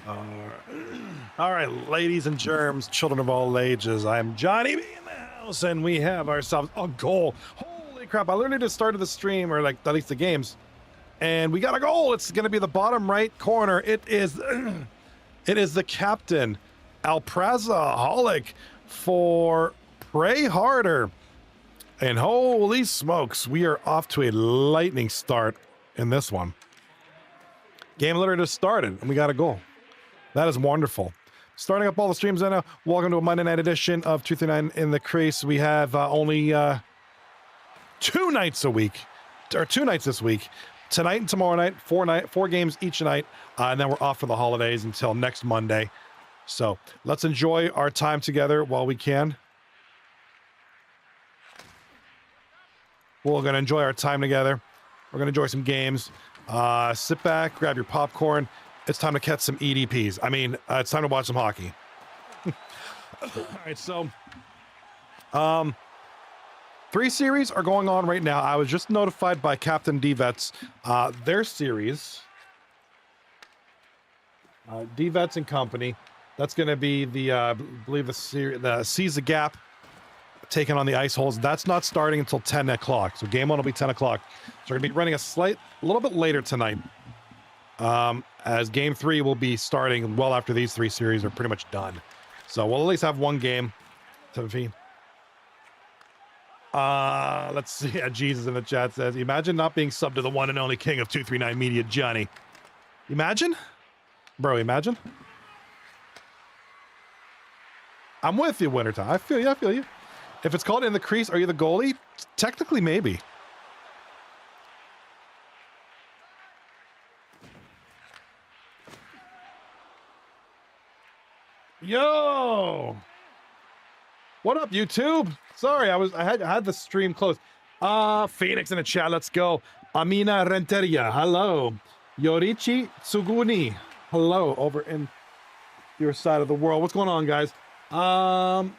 All right, ladies and germs, children of all ages, I'm Johnny B in the house, and we have ourselves a goal. Holy crap, I literally just started the stream, or like at least the games, and we got a goal. It's going to be the bottom right corner. It is it is the captain, Alprazaholic, for Pray Harder. And holy smokes, we are off to a lightning start in this one. Game literally just started, and we got a goal. That is wonderful. Starting up all the streams right now. Welcome to a Monday night edition of 239 in the Crease. We have only 2 nights a week, or 2 nights this week. Tonight and tomorrow night, 4 games each night, and then we're off for the holidays until next Monday. So let's enjoy our time together while we can. We're going to enjoy our time together. We're going to enjoy some games. Sit back, grab your popcorn. It's time to catch some EDPs. I mean, it's time to watch some hockey. All right, so 3 series are going on right now. I was just notified by Captain D-Vets, their series, D-Vets and Company. That's going to be the, I believe the Seize the Gap, taking on the Ice Holes. That's not starting until 10 o'clock. So game 1 will be 10 o'clock. So we're going to be running a little bit later tonight. As game 3 will be starting well after these 3 series are pretty much done. So we'll at least have 1 game to be. Let's see. Jesus in the chat says, imagine not being subbed to the one and only king of 239 Media, Johnny. Imagine? Bro, imagine? I'm with you, Wintertime. I feel you. If it's called In the Crease, are you the goalie? Technically, maybe. Yo! What up, YouTube? Sorry, I had the stream closed. Phoenix in the chat, let's go. Amina Renteria, hello. Yorichi Tsuguni, hello, over in your side of the world. What's going on, guys?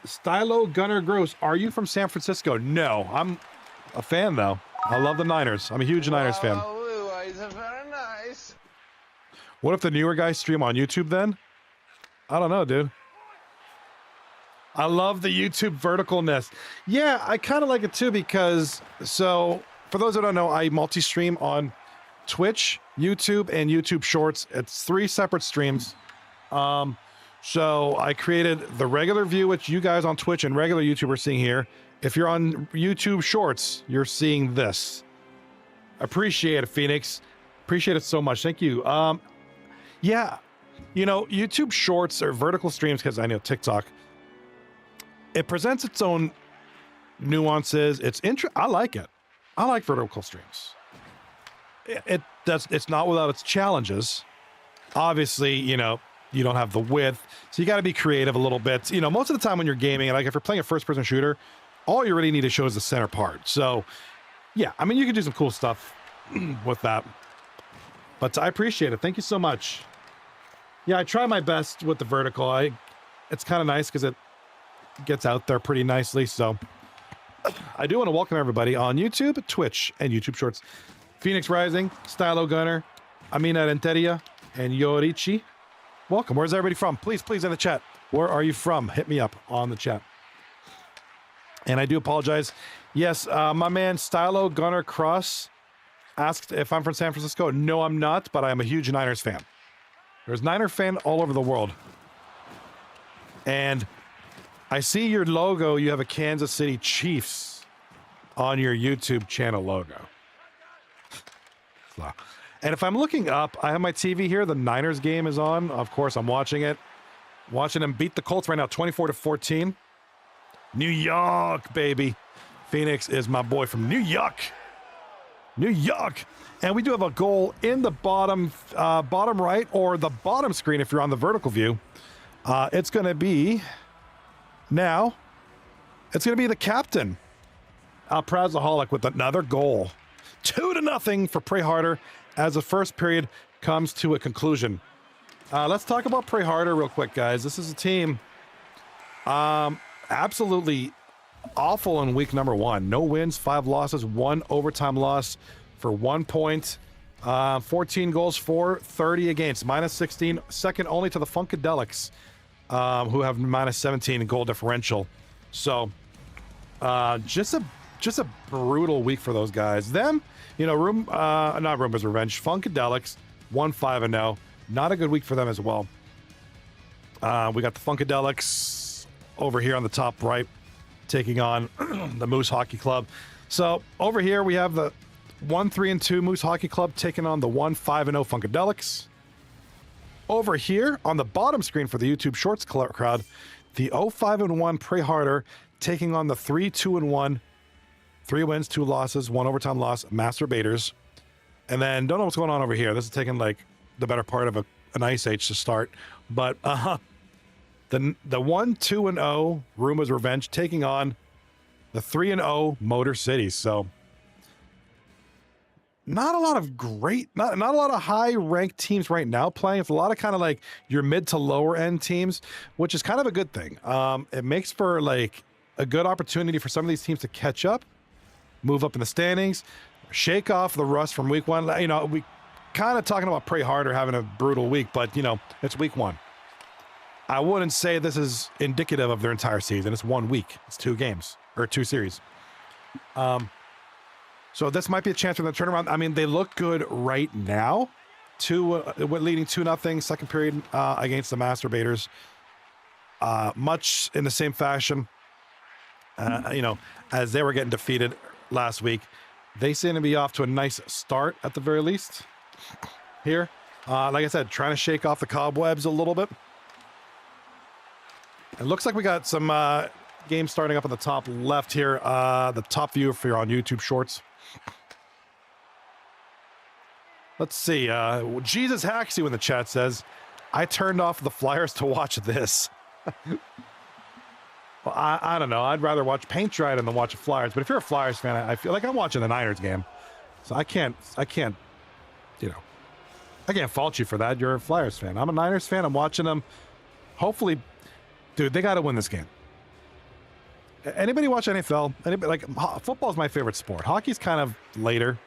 Stylo Gunner Gross, are you from San Francisco? No, I'm a fan though. I love the Niners. I'm a huge Niners fan. Very nice. What if the newer guys stream on YouTube then? I don't know, dude. I love the YouTube verticalness. Yeah, I kind of like it too because, so for those that don't know, I multi-stream on Twitch, YouTube, and YouTube Shorts. It's 3 separate streams. So I created the regular view, which you guys on Twitch and regular YouTube are seeing here. If you're on YouTube Shorts, you're seeing this. Appreciate it, Phoenix. Appreciate it so much. Thank you. Yeah, you know, YouTube Shorts or vertical streams, because I know TikTok, it presents its own nuances. I like it. I like vertical streams. It's not without its challenges. Obviously, you know, you don't have the width, so you got to be creative a little bit. You know, most of the time when you're gaming, like if you're playing a first-person shooter, all you really need to show is the center part. So, yeah, I mean, you can do some cool stuff with that. But I appreciate it. Thank you so much. Yeah, I try my best with the vertical. It's kind of nice because it gets out there pretty nicely. So, I do want to welcome everybody on YouTube, Twitch, and YouTube Shorts. Phoenix Rising, Stylo Gunner, Amina Renteria, and Yorichi. Welcome. Where's everybody from? Please in the chat. Where are you from? Hit me up on the chat. And I do apologize. Yes, my man Stylo Gunner Cross asked if I'm from San Francisco. No, I'm not, but I am a huge Niners fan. There's Niner fan all over the world. And I see your logo. You have a Kansas City Chiefs on your YouTube channel logo. So, and if I'm looking up, I have my TV here. The Niners game is on. Of course, I'm watching it. Watching them beat the Colts right now, 24-14. New York, baby. Phoenix is my boy from New York. New York. And we do have a goal in the bottom right, or the bottom screen if you're on the vertical view. It's going to be now. It's going to be the captain, Alprazaholic, with another goal. 2-0 for Pray Harder as the first period comes to a conclusion. Let's talk about Pray Harder real quick, guys. This is a team absolutely awful in week number 1. No wins, 5 losses, 1 overtime loss for 1 point. 14 goals for, 30 against, minus 16, second only to the Funkadelics, who have minus 17 goal differential. So just a brutal week for those guys. Them, you know, not Roombas Revenge, Funkadelics 1-5-0. Not a good week for them as well. We got the Funkadelics over here on the top right, taking on the Moose Hockey Club. So over here we have the 1-3-2 Moose Hockey Club taking on the 1-5-0 Funkadelics. Over here on the bottom screen for the YouTube Shorts crowd, the 0-5-1 Pray Harder taking on the 3-2-1, 3 wins, 2 losses, 1 overtime loss, Masturbators. And then don't know what's going on over here. This is taking like the better part of an Ice Age to start. But the 1-2-0 Roombas Revenge taking on the 3-0 Motor City. So not a lot of not a lot of high ranked teams right now playing. It's a lot of kind of like your mid to lower end teams, which is kind of a good thing. It makes for like a good opportunity for some of these teams to catch up, move up in the standings, shake off the rust from week one. You know, we kind of talking about Pray Harder having a brutal week, but you know, it's week one. I wouldn't say this is indicative of their entire season. It's 1 week. It's 2 games or 2 series. So this might be a chance for them to turn around. I mean, they look good right now. Leading 2-0 second period against the Masturbators. Much in the same fashion, you know, as they were getting defeated last week. They seem to be off to a nice start at the very least here. Like I said, trying to shake off the cobwebs a little bit. It looks like we got some games starting up on the top left here. The top view if you're on YouTube Shorts. Let's see. Jesus Haxie in the chat says, I turned off the Flyers to watch this. Well, I don't know. I'd rather watch paint dry than watch the Flyers. But if you're a Flyers fan, I feel like I'm watching the Niners game. So I can't, you know, I can't fault you for that. You're a Flyers fan. I'm a Niners fan. I'm watching them. Hopefully, dude, they got to win this game. Anybody watch NFL? Anybody, like, football's my favorite sport. Hockey's kind of later.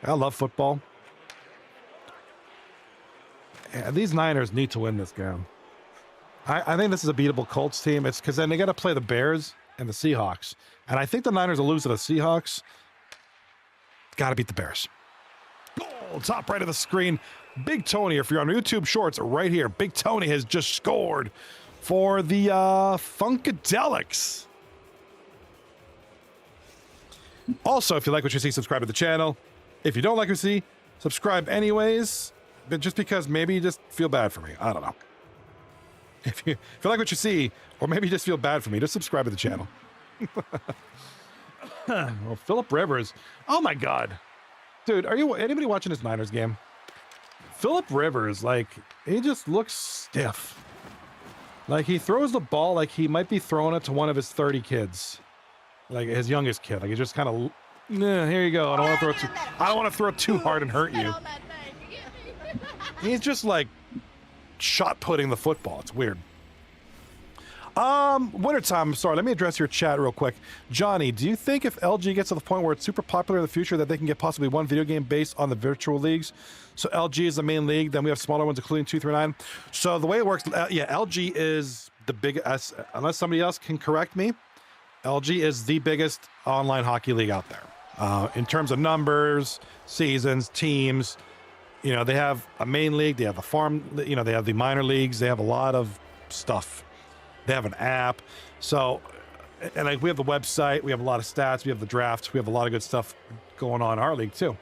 I love football. And these Niners need to win this game. I think this is a beatable Colts team. It's because then they got to play the Bears and the Seahawks. And I think the Niners will lose to the Seahawks. Got to beat the Bears. Goal, top right of the screen. Big Tony, if you're on YouTube Shorts, right here. Big Tony has just scored for the Funkadelics. Also, if you like what you see, subscribe to the channel. If you don't like what you see, subscribe anyways. But just because maybe you just feel bad for me. I don't know. If you like what you see, or maybe you just feel bad for me, just subscribe to the channel. Well, Philip Rivers. Oh my God. Dude, anybody watching this Niners game? Philip Rivers, like, he just looks stiff. Like, he throws the ball like he might be throwing it to one of his 30 kids. Like, his youngest kid. Like, he just kind of, nah, here you go. I don't want to throw too hard and hurt you. He's just, like, shot putting the football. It's weird. Wintertime. Sorry, let me address your chat real quick. Johnny, do you think if LG gets to the point where it's super popular in the future that they can get possibly one video game based on the virtual leagues? So LG is the main league, then we have smaller ones including 239. So the way it works, yeah, LG is the biggest, unless somebody else can correct me, LG is the biggest online hockey league out there. In terms of numbers, seasons, teams, you know, they have a main league, they have the farm, you know, they have the minor leagues, they have a lot of stuff. They have an app. So, and like we have the website, we have a lot of stats, we have the drafts, we have a lot of good stuff going on in our league too.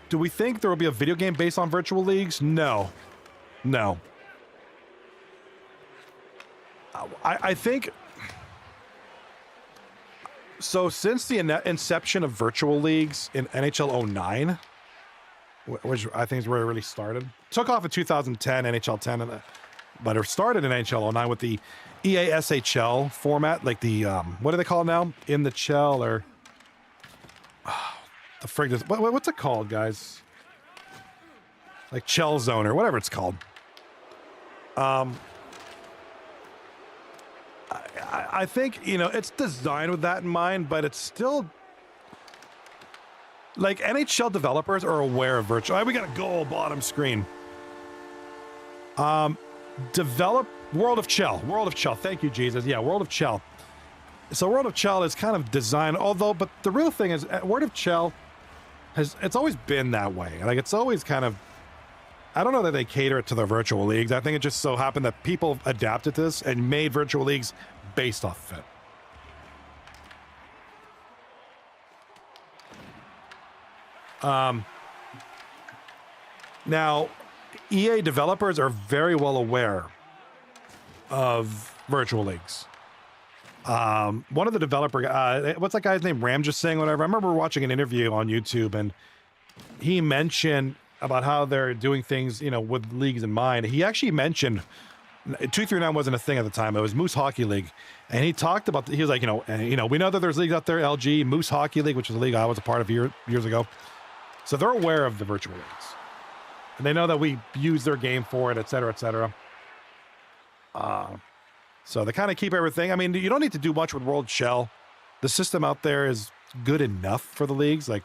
Do we think there will be a video game based on virtual leagues? No. I think so. Since the inception of virtual leagues in NHL 09, which I think is where it really started, took off in 2010, NHL 10, but it started in NHL 09 with the EA SHL format, like the what do they call it now? In the Chell or the frig does, what's it called, guys? Like Chell Zone or whatever it's called. I think, you know, it's designed with that in mind, but it's still like NHL developers are aware of virtual. We got a goal bottom screen. Develop World of Chell. World of Chell. Thank you, Jesus. Yeah, World of Chell. So World of Chell is kind of designed, but the real thing is World of Chell it's always been that way. Like it's always kind of, I don't know that they cater it to the virtual leagues. I think it just so happened that people adapted this and made virtual leagues based off of it. Now, EA developers are very well aware of virtual leagues. One of the developer, what's that guy's name? Ram just saying whatever. I remember watching an interview on YouTube and he mentioned about how they're doing things, with leagues in mind. He actually mentioned 239 wasn't a thing at the time. It was Moose Hockey League. And he talked about, he was like, we know that there's leagues out there, LG, Moose Hockey League, which is a league I was a part of years ago. So they're aware of the virtual leagues. And they know that we use their game for it, et cetera, et cetera. So they kind of keep everything. I mean, you don't need to do much with World Shell. The system out there is good enough for the leagues. Like,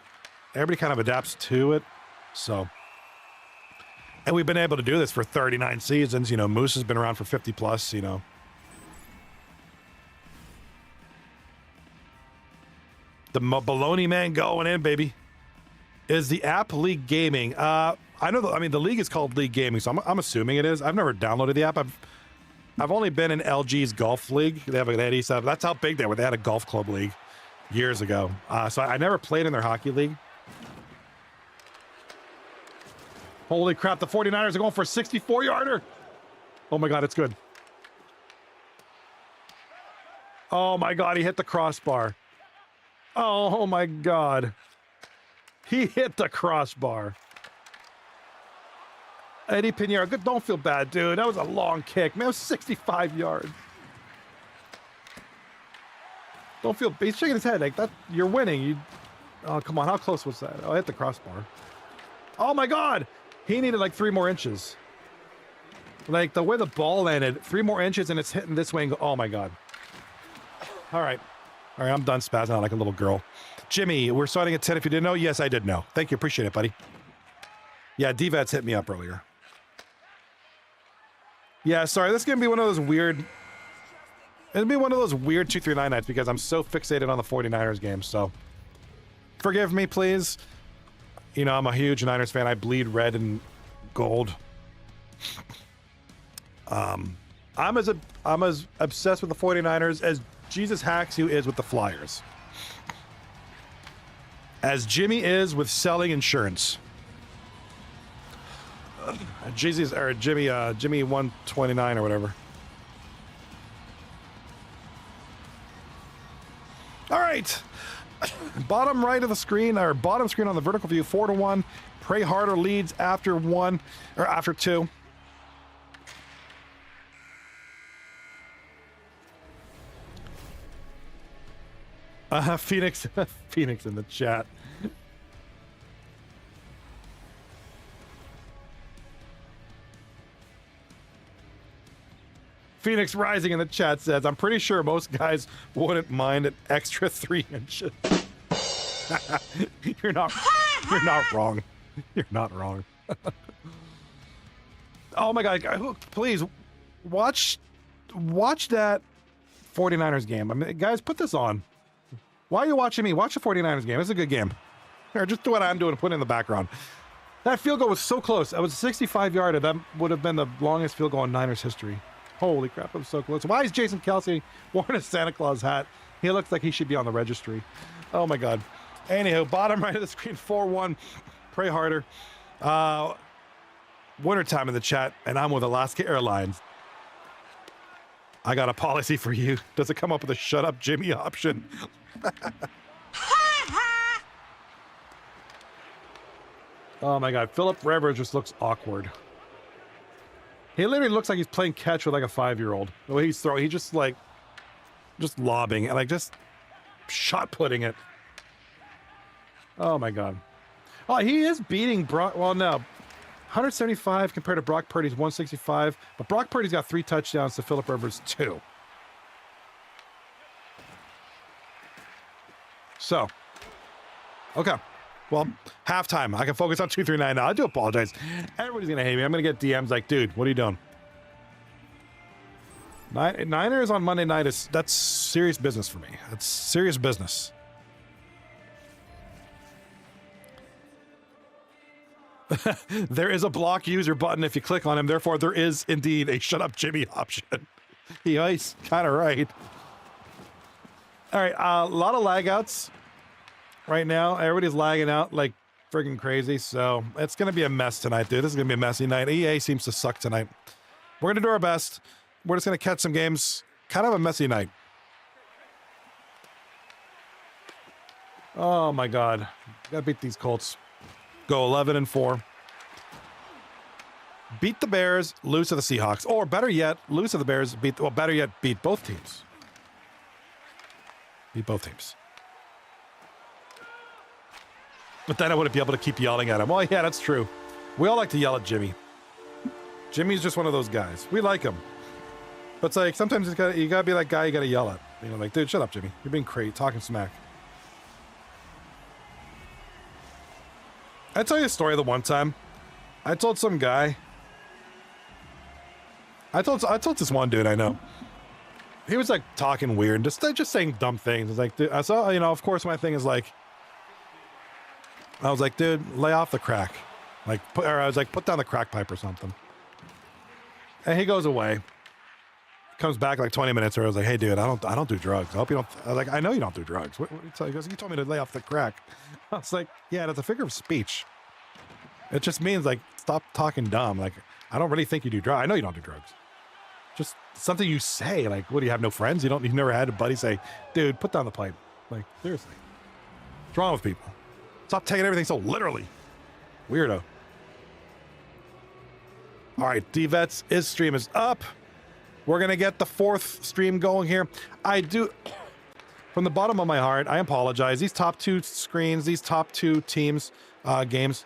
everybody kind of adapts to it. So, and we've been able to do this for 39 seasons. Moose has been around for 50 plus, The baloney man going in, baby. Is the app League Gaming? I know, the league is called League Gaming, so I'm assuming it is. I've never downloaded the app. I've only been in LG's golf league. They had East. That's how big they were. They had a golf club league years ago. So I never played in their hockey league. Holy crap, the 49ers are going for a 64-yarder. Oh my God, it's good. Oh my God, he hit the crossbar. Oh my God. He hit the crossbar. Eddie Pinheiro, good. Don't feel bad, dude. That was a long kick. Man, it was 65 yards. Don't feel. He's shaking his head like that. You're winning. Oh, come on. How close was that? Oh, I hit the crossbar. Oh my God. He needed like 3 more inches. Like the way the ball landed, 3 more inches, and it's hitting this way. And oh my God. All right. I'm done spazzing out like a little girl. Jimmy, we're starting at 10. If you didn't know, yes, I did know. Thank you. Appreciate it, buddy. Yeah, DVAT's hit me up earlier. Yeah, sorry. This is gonna be one of those weird. It'll be one of those weird 239 nights because I'm so fixated on the 49ers game. So, forgive me, please. I'm a huge Niners fan. I bleed red and gold. I'm as obsessed with the 49ers as Jesus Haxu is with the Flyers. As Jimmy is with selling insurance. Jimmy 129 or whatever. All right. Bottom right of the screen, or bottom screen on the vertical view, 4-1. Pray Harder leads after 1 or after 2. Phoenix in the chat. Phoenix Rising in the chat says, I'm pretty sure most guys wouldn't mind an extra 3 inches. You're not wrong. You're not wrong. Oh my God, please watch that 49ers game. I mean, guys, put this on. Why are you watching me? Watch the 49ers game. It's a good game. Or just do what I'm doing and put it in the background. That field goal was so close. It was 65-yarder. That would have been the longest field goal in Niners history. Holy crap, I'm so close. Why is Jason Kelsey wearing a Santa Claus hat? He looks like he should be on the registry. Oh my God. Anyhow, bottom right of the screen, 4-1. Pray Harder. Wintertime in the chat, and I'm with Alaska Airlines. I got a policy for you. Does it come up with a shut up Jimmy option? Oh my God, Philip Rivers just looks awkward. He literally looks like he's playing catch with like a 5-year-old. The way he's throwing, he's just lobbing and just shot putting it. Oh my God. Oh, he is beating Brock. Well, no, 175 compared to Brock Purdy's 165, but Brock Purdy's got 3 touchdowns to Philip Rivers 2. So, okay. Well, halftime. I can focus on 239 now. I do apologize. Everybody's going to hate me. I'm going to get DMs like, dude, what are you doing? Niners on Monday night, that's serious business for me. That's serious business. There is a block user button if you click on him. Therefore, there is indeed a shut up Jimmy option. He's kind of right. All right, a lot of lag outs right now. Everybody's lagging out like friggin' crazy. So it's going to be a mess tonight, dude. This is going to be a messy night. EA seems to suck tonight. We're going to do our best. We're just going to catch some games. Kind of a messy night. Oh, my God. Got to beat these Colts. Go 11-4. Beat the Bears, lose to the Seahawks. Or better yet, lose to the Bears, beat both teams. Beat both teams. But then I wouldn't be able to keep yelling at him. Well, yeah, that's true. We all like to yell at Jimmy. Jimmy's just one of those guys. We like him. But it's like, sometimes you gotta be that guy you gotta yell at. You know, like, dude, shut up, Jimmy. You're being crazy, talking smack. I tell you a story of the one time. I told some guy. I told this one dude I know. He was like talking weird, just saying dumb things. It's like, dude, I saw, you know, of course my thing is like, I was like, dude, lay off the crack. Like, I was like, put down the crack pipe or something. And he goes away. Comes back like 20 minutes or I was like, hey dude, I don't do drugs. I hope you don't. I was like, I know you don't do drugs. What he goes, you told me to lay off the crack. I was like, yeah, that's a figure of speech. It just means like, stop talking dumb. Like, I don't really think you do drugs. I know you don't do drugs. Just something you say. Like, what, do you have no friends? You've never had a buddy say, dude, put down the pipe. Like, seriously. What's wrong with people? Stop taking everything so literally. Weirdo. All right, DVET's stream is up. We're going to get the fourth stream going here. I do, from the bottom of my heart, I apologize. These top two screens, these top two teams, games,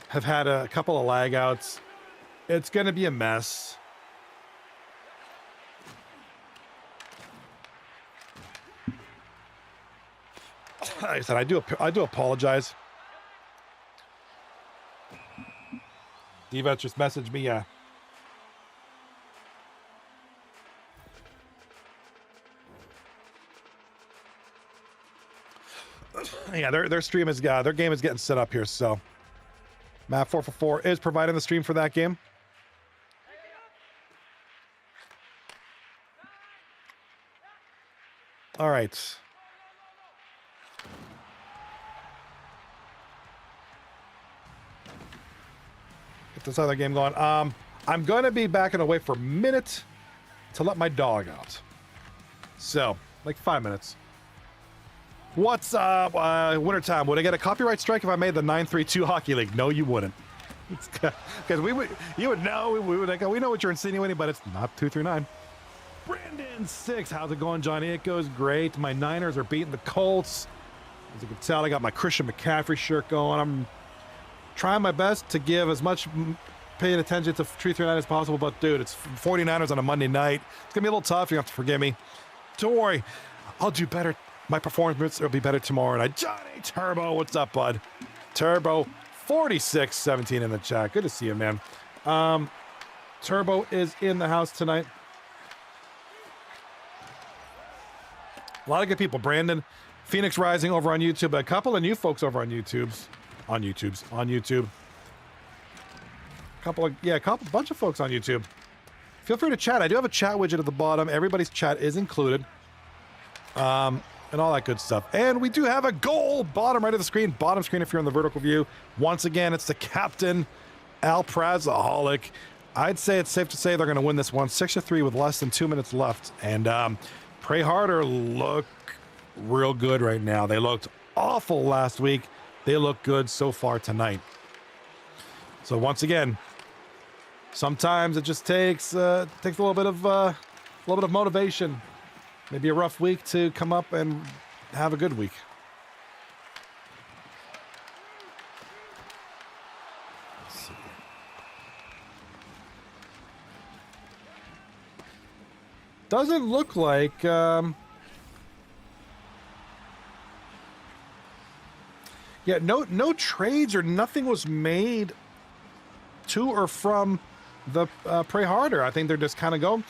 have had a couple of lag outs. It's going to be a mess. Like I said, I do apologize. DVET just messaged me, yeah. Yeah, their stream is their game is getting set up here. So, Matt 444 is providing the stream for that game. All right. Get this other game going. I'm going to be backing away for a minute to let my dog out. So, like 5 minutes. What's up, Wintertime? Would I get a copyright strike if I made the 932 Hockey League? No, you wouldn't. Because you would know. We know what you're insinuating, but it's not 239. Brandon 6, how's it going, Johnny? It goes great. My Niners are beating the Colts. As you can tell, I got my Christian McCaffrey shirt going. I'm trying my best to give as much paying attention to 339 as possible, but dude, it's 49ers on a Monday night. It's gonna be a little tough. You have to forgive me. Don't worry, I'll do better. My performance will be better tomorrow night. Johnny Turbo, what's up, bud? Turbo 4617 in the chat. Good to see you, man. Turbo is in the house tonight. A lot of good people. Brandon, Phoenix Rising over on YouTube. A couple of new folks over on YouTube. On YouTube. A bunch of folks on YouTube. Feel free to chat. I do have a chat widget at the bottom. Everybody's chat is included. And all that good stuff. And we do have a goal. Bottom right of the screen. Bottom screen if you're in the vertical view. Once again, it's the captain, Al Prazaholic. I'd say it's safe to say they're going to win this one 6-3 with less than 2 minutes left. And Pray Harder look real good right now. They looked awful last week. They look good so far tonight. So once again, sometimes it just takes a little bit of motivation. Maybe a rough week to come up and have a good week. Let's see. Doesn't look like Yeah, no trades or nothing was made to or from the Pray Harder. I think they're just kind of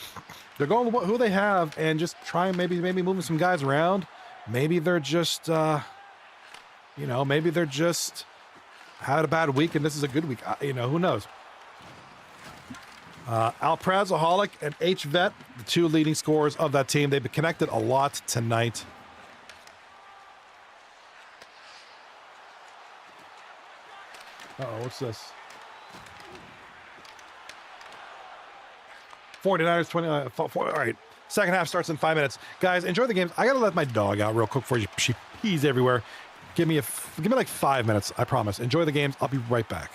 they're going with who they have and just trying maybe moving some guys around. Maybe they're just, maybe they're just had a bad week and this is a good week. Who knows? Alprazaholic and H-Vet, the two leading scorers of that team. They've been connected a lot tonight. Uh-oh, what's this? 49ers, 20. All right. Second half starts in 5 minutes. Guys, enjoy the games. I got to let my dog out real quick before she pees everywhere. Give me like 5 minutes, I promise. Enjoy the games. I'll be right back.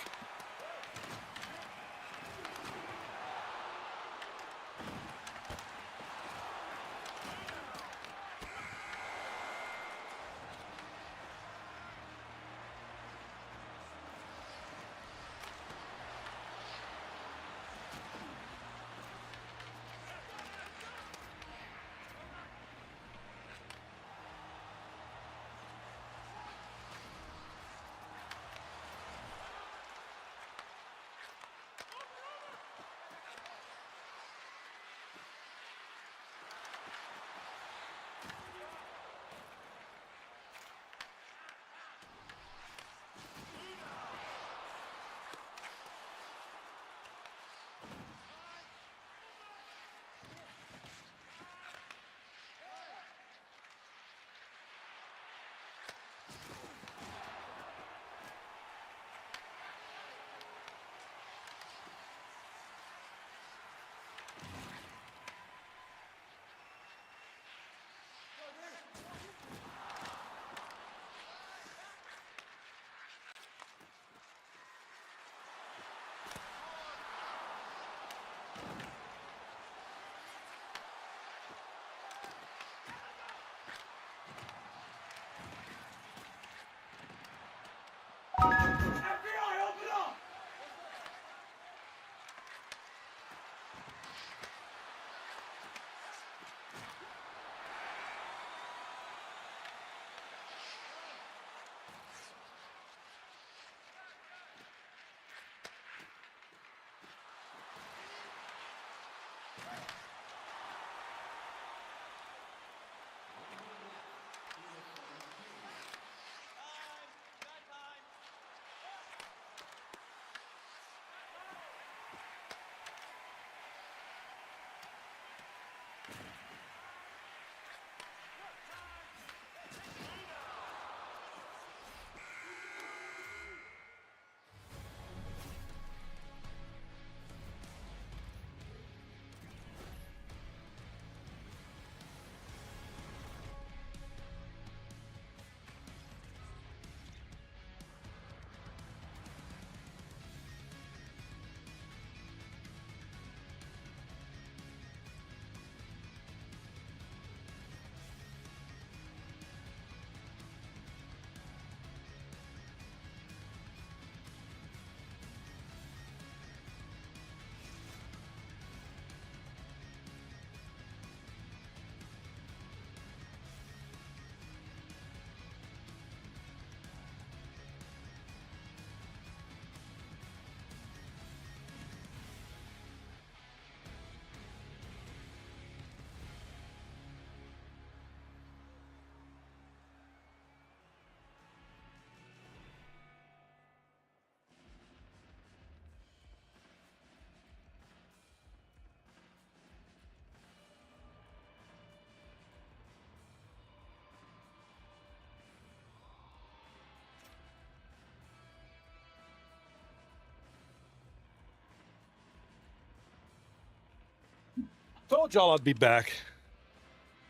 Told y'all I'd be back.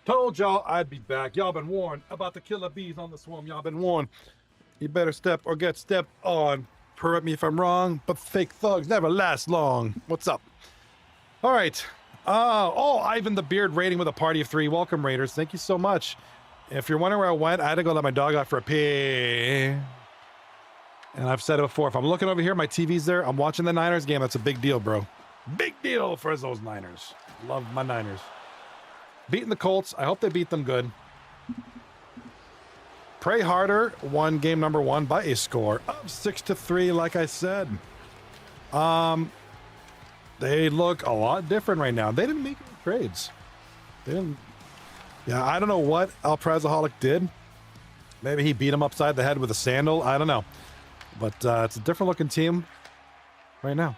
Told y'all I'd be back. Y'all been warned about the killer bees on the swarm. Y'all been warned. You better step or get stepped on. Correct me if I'm wrong, but fake thugs never last long. What's up? All right. Ivan the Beard raiding with a party of 3. Welcome, Raiders. Thank you so much. If you're wondering where I went, I had to go let my dog out for a pee. And I've said it before. If I'm looking over here, my TV's there. I'm watching the Niners game. That's a big deal, bro. Big deal for those Niners. Love my Niners. Beating the Colts. I hope they beat them good. Pray Harder won game number 1 by a score of 6-3, like I said. They look a lot different right now. They didn't make any trades. They didn't. Yeah, I don't know what El Prezaholic did. Maybe he beat him upside the head with a sandal. I don't know. But it's a different looking team right now.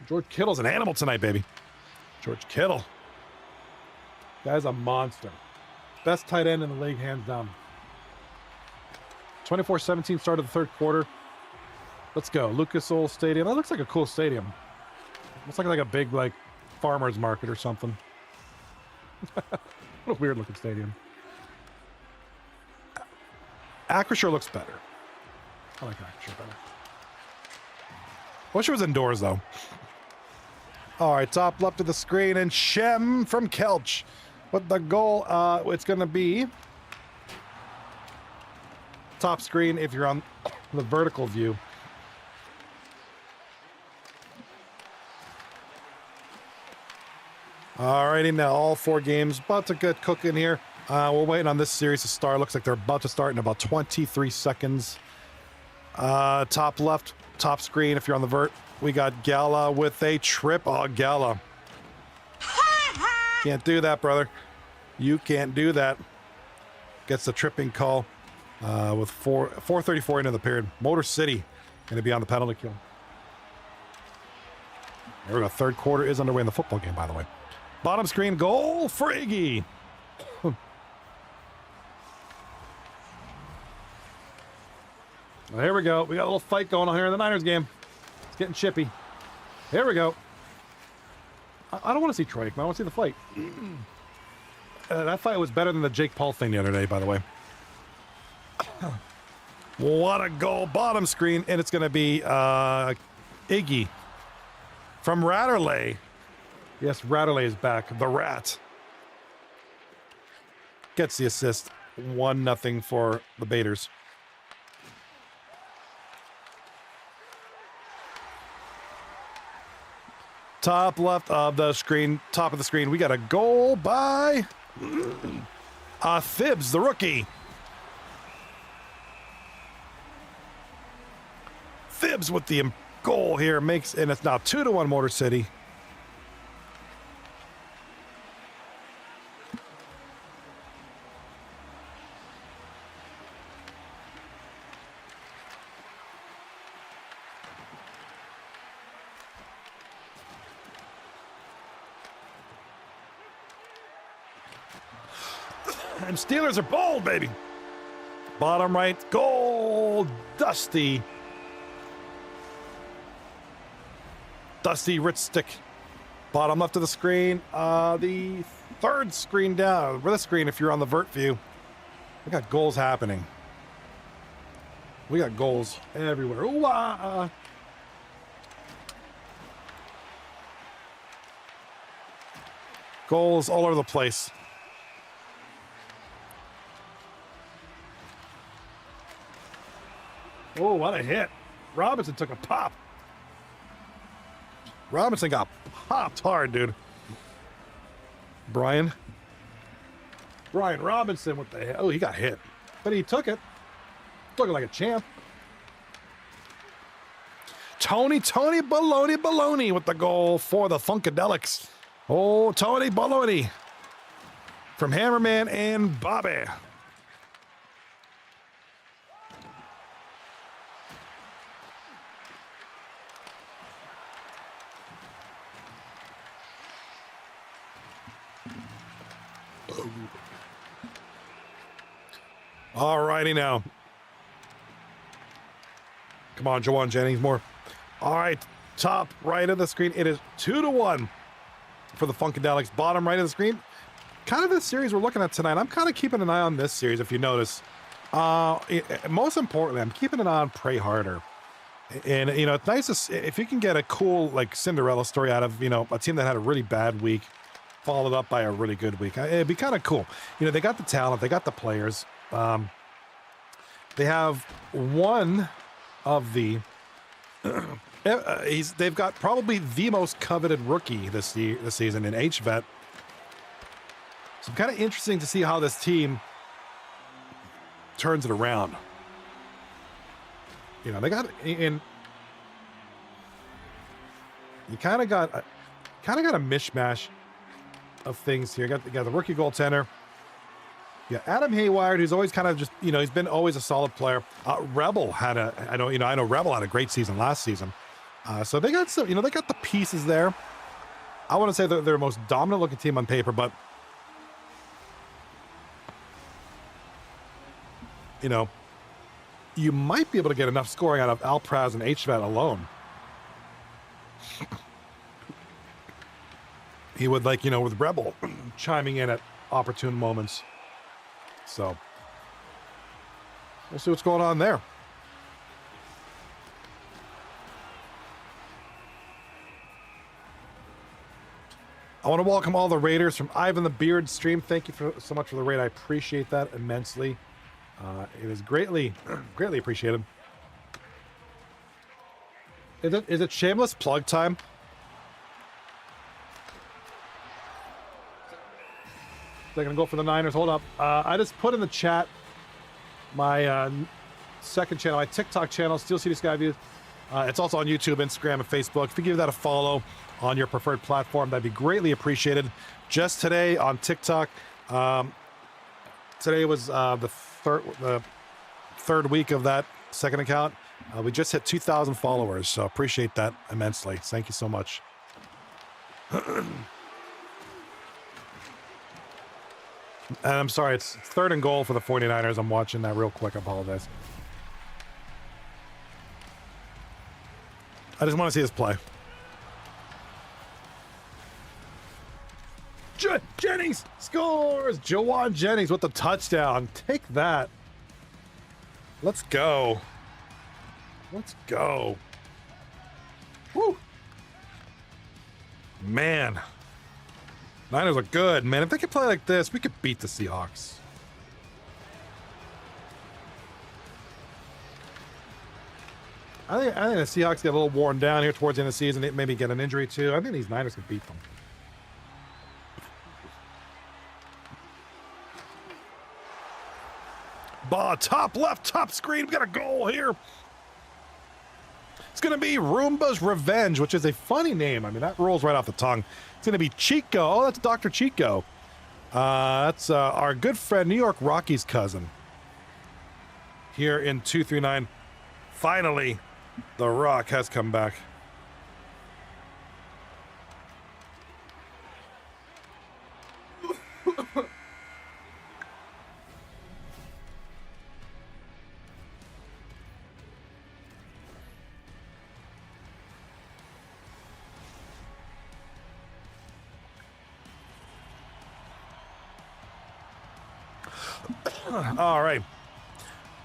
George Kittle's an animal tonight, baby. George Kittle. Guy's a monster. Best tight end in the league, hands down. 24-17 start of the third quarter. Let's go. Lucas Oil Stadium. That looks like a cool stadium. Looks like a big, like, farmer's market or something. What a weird looking stadium. Acrisure looks better. I like Acrisure better. Wish it was indoors, though. All right, top left of the screen, and Shem from Kelch with the goal. It's going to be top screen if you're on the vertical view. Alrighty, now all 4 games about to get cooking here. We're waiting on this series to start. Looks like they're about to start in about 23 seconds. Top left, top screen if you're on the vert. We got Gala with a trip. Oh, Gala. Can't do that, brother. You can't do that. Gets the tripping call with 4:34 into the period. Motor City going to be on the penalty kill. There we go. Third quarter is underway in the football game, by the way. Bottom screen, goal for Iggy. Well, here we go. We got a little fight going on here in the Niners game. It's getting chippy. Here we go. I don't want to see Troy Aikman. I want to see the fight. That fight was better than the Jake Paul thing the other day, by the way. What a goal. Bottom screen, and it's going to be Iggy from Ratterley. Yes, Ratterley is back. The Rat. Gets the assist. 1-0 for the Baiters. Top left of the screen, top of the screen, we got a goal by Thibs, the rookie. Thibs with the goal here makes, and it's now 2-1 Motor City. And Steelers are bold, baby. Bottom right, goal, Dusty. Dusty Ritstick. Bottom left of the screen, the third screen down. For the screen, if you're on the vert view, we got goals happening. We got goals everywhere. Ooh, goals all over the place. Oh, what a hit. Robinson took a pop. Robinson got popped hard, dude. Brian Robinson, what the hell? Oh, he got hit. But he took it. Took it like a champ. Tony Baloney with the goal for the Funkadelics. Oh, Tony Baloney from Hammerman and Bobby. All righty now. Come on, Jawan Jennings, more. All right, top right of the screen. It is 2-1 for the Funkadelics. Bottom right of the screen. Kind of the series we're looking at tonight. I'm kind of keeping an eye on this series, if you notice. Most importantly, I'm keeping an eye on Pray Harder. And, you know, it's nice to see, if you can get a cool, like, Cinderella story out of, you know, a team that had a really bad week, followed up by a really good week. It'd be kind of cool. You know, they got the talent. They got the players. They have one of the they've got probably the most coveted rookie this season in HVET. So kind of interesting to see how this team turns it around. You know, they got in. You kind of got a mishmash of things here. You got the rookie goaltender. Yeah, Adam Hayward, who's always kind of just, you know, he's been always a solid player. Rebel had I know Rebel had a great season last season. So they got some, you know, they got the pieces there. I want to say they're the most dominant looking team on paper, but you know, you might be able to get enough scoring out of Alpraz and HVAT alone. He would, like, you know, with Rebel chiming in at opportune moments. So we'll see what's going on there. I want to welcome all the raiders from Ivan the Beard stream. Thank you so much for the raid. I appreciate that immensely. It is greatly appreciated. Is it shameless plug time? They're going to go for the Niners. Hold up. I just put in the chat my second channel, my TikTok channel, Steel City Skyview. It's also on YouTube, Instagram, and Facebook. If you give that a follow on your preferred platform, that'd be greatly appreciated. Just today on TikTok, today was the third week of that second account. We just hit 2,000 followers, so appreciate that immensely. Thank you so much. And I'm sorry, it's 3rd and goal for the 49ers. I'm watching that real quick. I apologize. I just want to see this play. Jennings scores! Jawan Jennings with the touchdown. Take that. Let's go. Let's go. Woo! Man. Niners are good, man. If they could play like this, we could beat the Seahawks. I think the Seahawks get a little worn down here towards the end of the season. They maybe get an injury too. I think these Niners could beat them. Top left, top screen. We got a goal here. It's going to be Roomba's Revenge, which is a funny name. I mean, that rolls right off the tongue. It's going to be Chico. Oh, that's Dr. Chico. That's our good friend, New York Rocky's cousin. Here in 239. Finally, The Rock has come back. All right.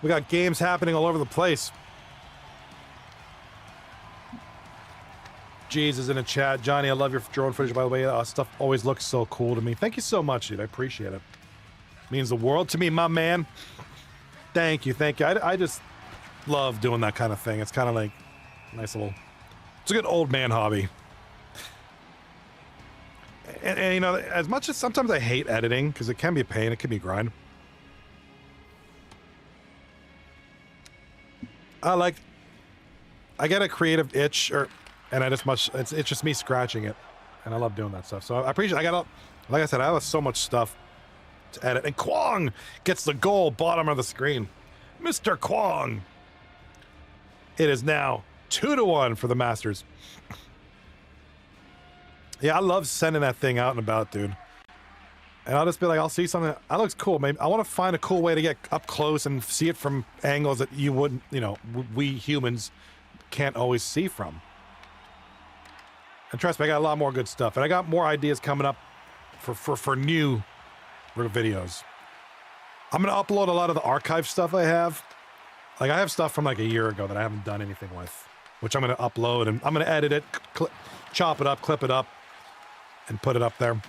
We got games happening all over the place. Jeez is in a chat. Johnny, I love your drone footage, by the way. Stuff always looks so cool to me. Thank you so much, dude. I appreciate it. Means the world to me, my man. Thank you. Thank you. I just love doing that kind of thing. It's kind of like nice little... It's a good old man hobby. And you know, as much as sometimes I hate editing, because it can be a pain, it can be a grind. I get a creative itch, and it's just me scratching it, and I love doing that stuff. So I appreciate. Like I said, I have so much stuff to edit. And Kwong gets the goal, bottom of the screen, Mr. Kwong. It is now 2-1 for the Masters. Yeah, I love sending that thing out and about, dude. And I'll just be like, I'll see something that looks cool. Maybe I want to find a cool way to get up close and see it from angles that you wouldn't, you know, we humans can't always see from. And trust me, I got a lot more good stuff. And I got more ideas coming up for new videos. I'm going to upload a lot of the archive stuff I have. Like, I have stuff from like a year ago that I haven't done anything with, which I'm going to upload, and I'm going to edit it, chop it up, clip it up, and put it up there.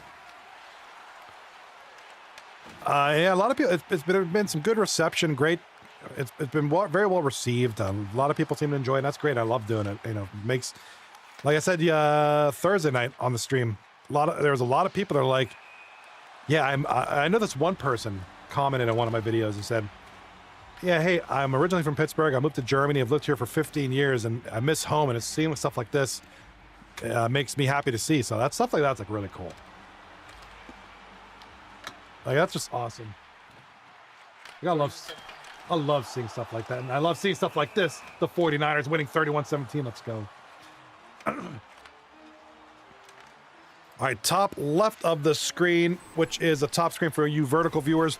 Yeah, a lot of people. It's been some good reception. Great. It's been very well received. A lot of people seem to enjoy it. And that's great. I love doing it. You know, makes, like I said, Thursday night on the stream. There was a lot of people that are like, yeah, I know this one person commented on one of my videos and said, Yeah, hey, I'm originally from Pittsburgh. I moved to Germany. I've lived here for 15 years, and I miss home. And it's seeing stuff like this makes me happy to see. So that stuff like that's like really cool. Like that's just awesome. Like, I love seeing stuff like that, and I love seeing stuff like this. The 49ers winning 31-17. Let's go. All right, top left of the screen, which is a top screen for you vertical viewers.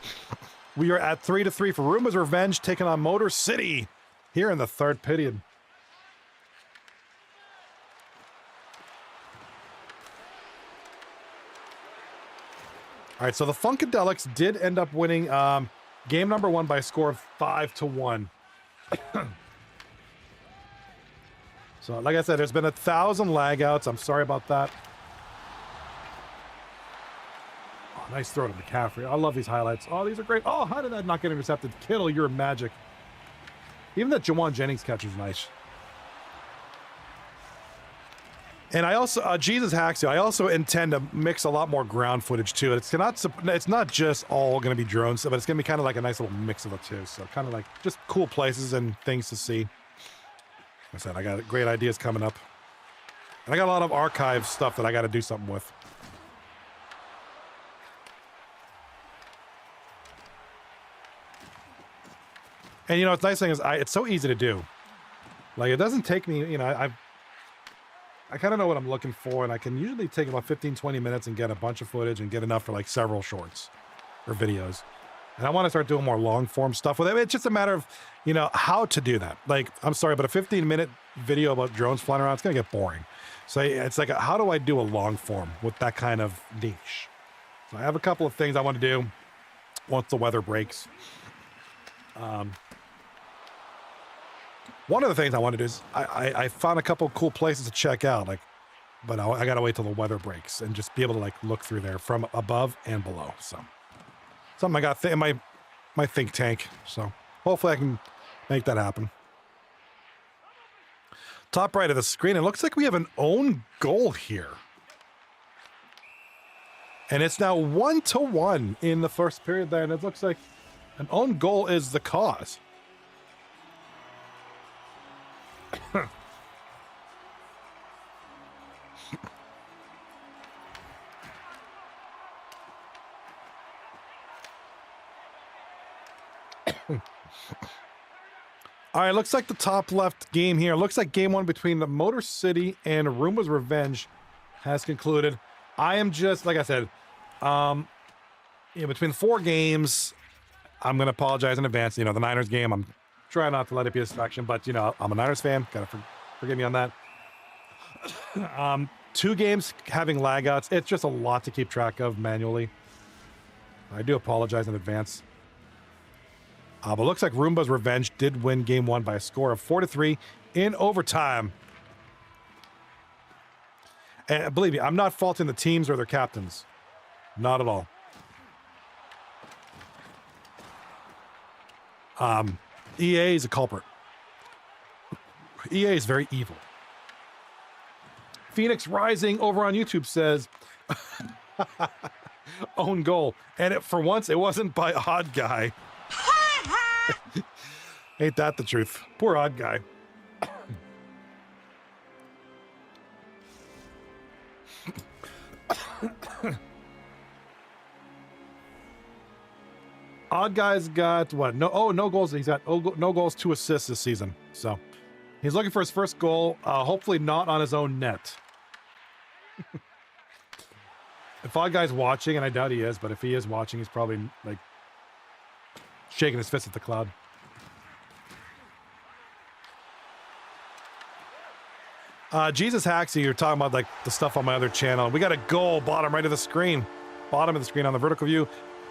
We are at 3-3 for Roombas Revenge, taking on Motor City here in the third period. All right, so the Funkadelics did end up winning game number 1 by a score of 5-1. So, like I said, there's been 1,000 lag outs. I'm sorry about that. Oh, nice throw to McCaffrey. I love these highlights. Oh, these are great. Oh, how did that not get intercepted? Kittle, you're magic. Even that Jawan Jennings catch is nice. And I also, Jesus hacks you. I also intend to mix a lot more ground footage too. It's not just all going to be drones, but it's going to be kind of like a nice little mix of the two. So kind of like just cool places and things to see. Like I said, I got great ideas coming up. And I got a lot of archive stuff that I got to do something with. And you know, it's nice thing is it's so easy to do. Like it doesn't take me, you know, I kind of know what I'm looking for, and I can usually take about 15-20 minutes and get a bunch of footage and get enough for like several shorts or videos. And I want to start doing more long form stuff with it. It's just a matter of, you know, how to do that. Like, I'm sorry, but a 15-minute video about drones flying around, it's going to get boring. So it's like, how do I do a long form with that kind of niche? So I have a couple of things I want to do once the weather breaks. One of the things I want to do is I found a couple of cool places to check out, like, but I got to wait till the weather breaks and just be able to like look through there from above and below. So something I got in my think tank. So hopefully I can make that happen. Top right of the screen, it looks like we have an own goal here. And it's now 1-1 in the first period there, and it looks like an own goal is the cause. All right, looks like the top left game here. Looks like game 1 between the Motor City and Roombas Revenge has concluded. I am just, like I said, between 4 games, I'm going to apologize in advance. You know, the Niners game, I'm trying not to let it be a distraction, but, you know, I'm a Niners fan. Got to forgive me on that. 2 games having lag outs. It's just a lot to keep track of manually. I do apologize in advance. But looks like Roomba's Revenge did win game 1 by a score of 4-3 in overtime. And believe me, I'm not faulting the teams or their captains. Not at all. EA is a culprit. EA is very evil. Phoenix Rising over on YouTube says, own goal. And for once, it wasn't by Odd Guy. Ain't that the truth? Poor Odd Guy. Odd Guy's got what? No goals. He's got no goals, 2 assists this season. So he's looking for his first goal. Hopefully not on his own net. If Odd Guy's watching, and I doubt he is, but if he is watching, he's probably like shaking his fist at the cloud. Jesus Haxie, you're talking about like the stuff on my other channel. We got a goal, bottom right of the screen. Bottom of the screen on the vertical view.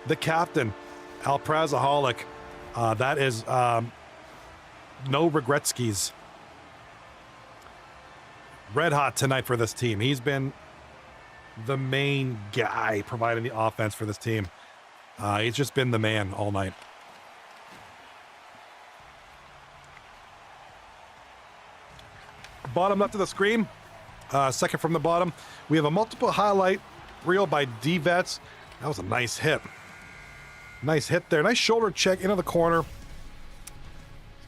The captain, Alprazaholic. That is no regretskis. Red hot tonight for this team. He's been the main guy providing the offense for this team. He's just been the man all night. Bottom left of the screen, second from the bottom, we have a multiple highlight reel by D-Vets. That was a nice hit. Nice hit there. Nice shoulder check into the corner.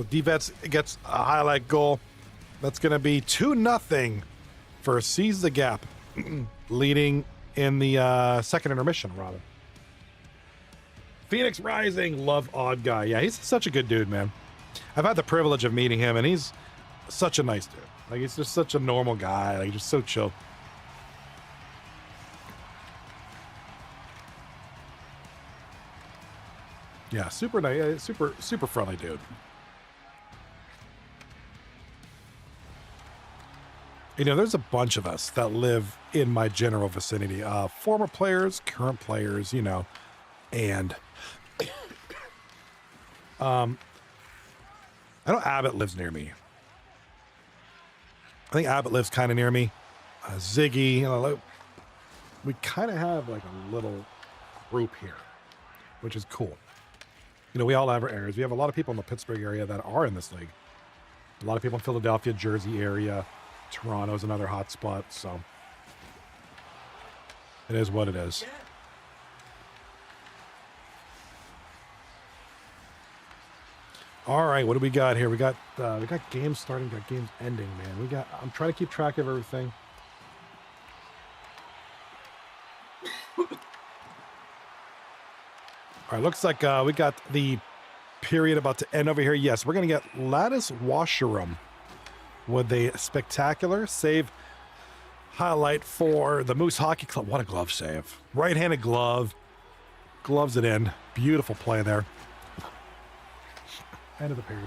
So defense gets a highlight goal. That's going to be 2-0 for Seize the Gap, leading in the second intermission, rather. Phoenix Rising, love Odd Guy. Yeah, he's such a good dude, man. I've had the privilege of meeting him, and he's such a nice dude. Like, he's just such a normal guy. Like, just so chill. Yeah, super nice, super friendly dude. You know, there's a bunch of us that live in my general vicinity. Former players, current players, you know, and I know Abbott lives near me. I think Abbott lives kind of near me. Ziggy, you know, we kind of have like a little group here, which is cool. You know, we all have our areas. We have a lot of people in the Pittsburgh area that are in this league. A lot of people in Philadelphia, Jersey area. Toronto's another hot spot, so it is what it is. All right, what do we got here? We got games starting, got games ending, man. I'm trying to keep track of everything. All right, looks like we got the period about to end over here. Yes, we're going to get Lattice Washerum with a spectacular save highlight for the Moose Hockey Club. What a glove save. Right-handed glove. Gloves it in. Beautiful play there. End of the period.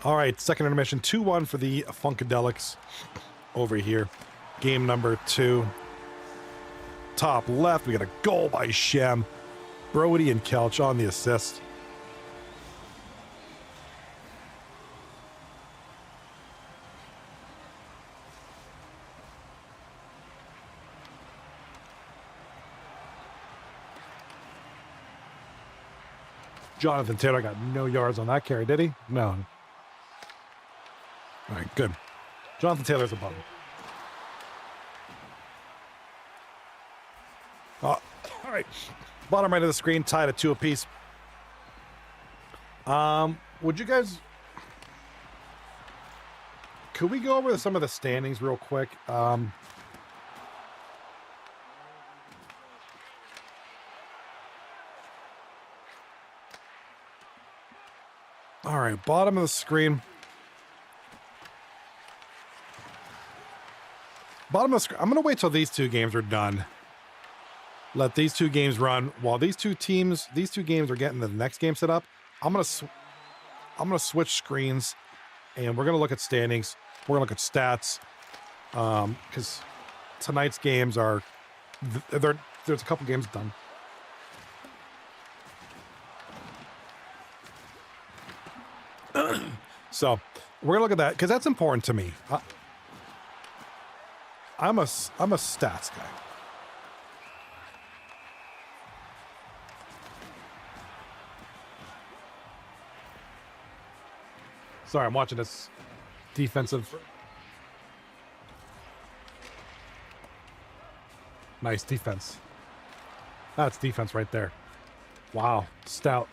All right, second intermission. 2-1 for the Funkadelics over here. Game number 2. Top left, we got a goal by Shem. Brody and Kelch on the assist. Jonathan Taylor got no yards on that carry, did he? No. All right, good. Jonathan Taylor's a bum. All right. Bottom right of the screen, tied at 2 apiece. Would you guys... Could we go over some of the standings real quick? All right, bottom of the screen. Bottom of the screen. I'm going to wait till these 2 games are done. Let these 2 games run. While these two games are getting the next game set up, I'm gonna switch screens, and we're gonna look at standings. We're gonna look at stats, because tonight's games are there's a couple games done. So we're gonna look at that because that's important to me. I'm a stats guy. Sorry, I'm watching this defensive. Nice defense. That's defense right there. Wow, stout.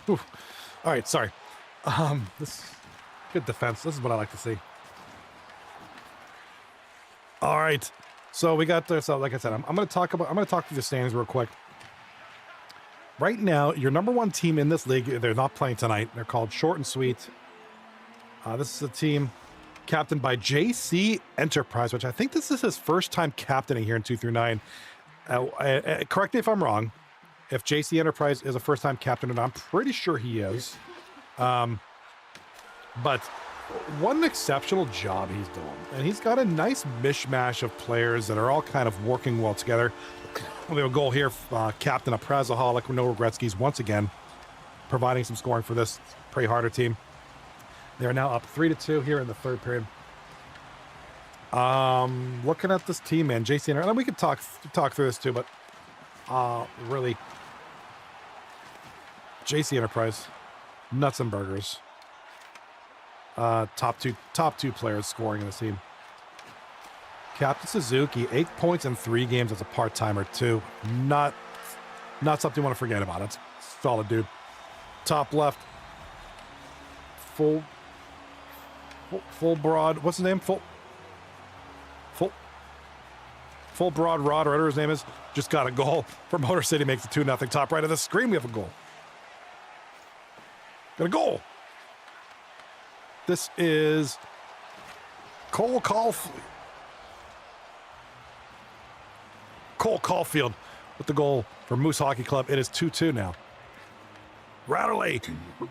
Oof. All right, sorry. This good defense. This is what I like to see. All right, so we got this. So like I said, I'm going to talk through the standings real quick. Right now, your number 1 team in this league, they're not playing tonight. They're called Short and Sweet. This is a team captained by JC Enterprise, which I think this is his first time captaining here in 2 through 9. Correct me if I'm wrong. If JC Enterprise is a first-time captain, and I'm pretty sure he is. But what an exceptional job he's doing. And he's got a nice mishmash of players that are all kind of working well together. We have a goal here, Captain Aprazaholic, no Regretskis, once again, providing some scoring for this Pray Harder team. They're now up 3-2 here in the third period. Looking at this team, man, JC, and we could talk through this too, but really, JC Enterprise, Nuts and burgers. Top two players scoring in this team. Captain Suzuki, 8 points in 3 games as a part-timer too. Not something you want to forget about. It's solid, dude. Top left. Full broad. What's his name? Full broad rod, or whatever his name is. Just got a goal for Motor City. Makes it 2-0. Top right of the screen, we have a goal. Got a goal. This is Cole Caulfield with the goal for Moose Hockey Club. It is 2-2 now. Ratterley,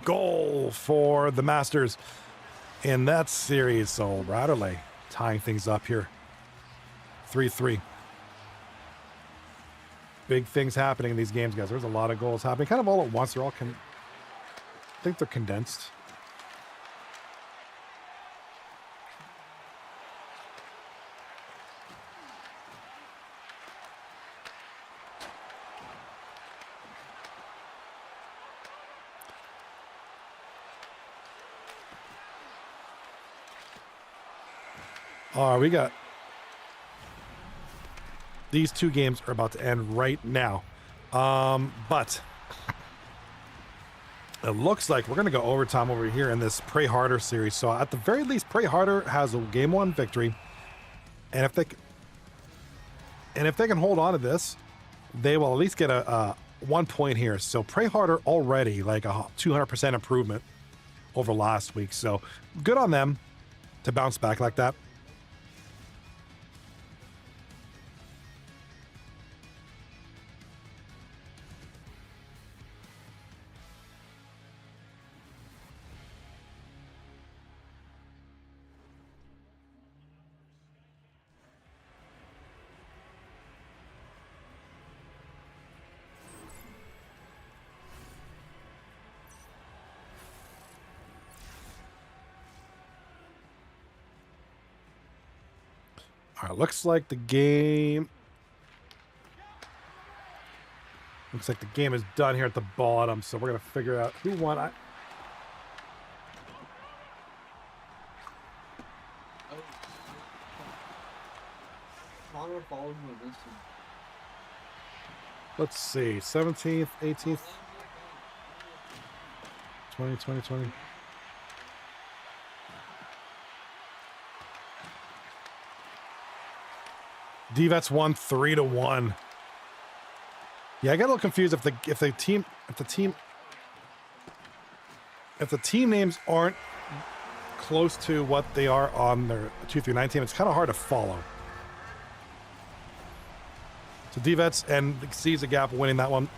goal for the Masters in that series. So Ratterley tying things up here. 3-3. Big things happening in these games, guys. There's a lot of goals happening kind of all at once. They're all I think they're condensed. All right, we got these 2 games are about to end right now. But it looks like we're going to go overtime over here in this Pray Harder series. So at the very least, Pray Harder has a game 1 victory. And if they can hold on to this, they will at least get a 1 point here. So Pray Harder already like a 200% improvement over last week. So good on them to bounce back like that. All right, looks like the game is done here at the bottom, so we're going to figure out who won. Let's see, 17th, 18th, 20. DVETS won 3-1. Yeah, I got a little confused if the team names aren't close to what they are on their 2-9 team. It's kind of hard to follow. So DVETS and sees a gap winning that one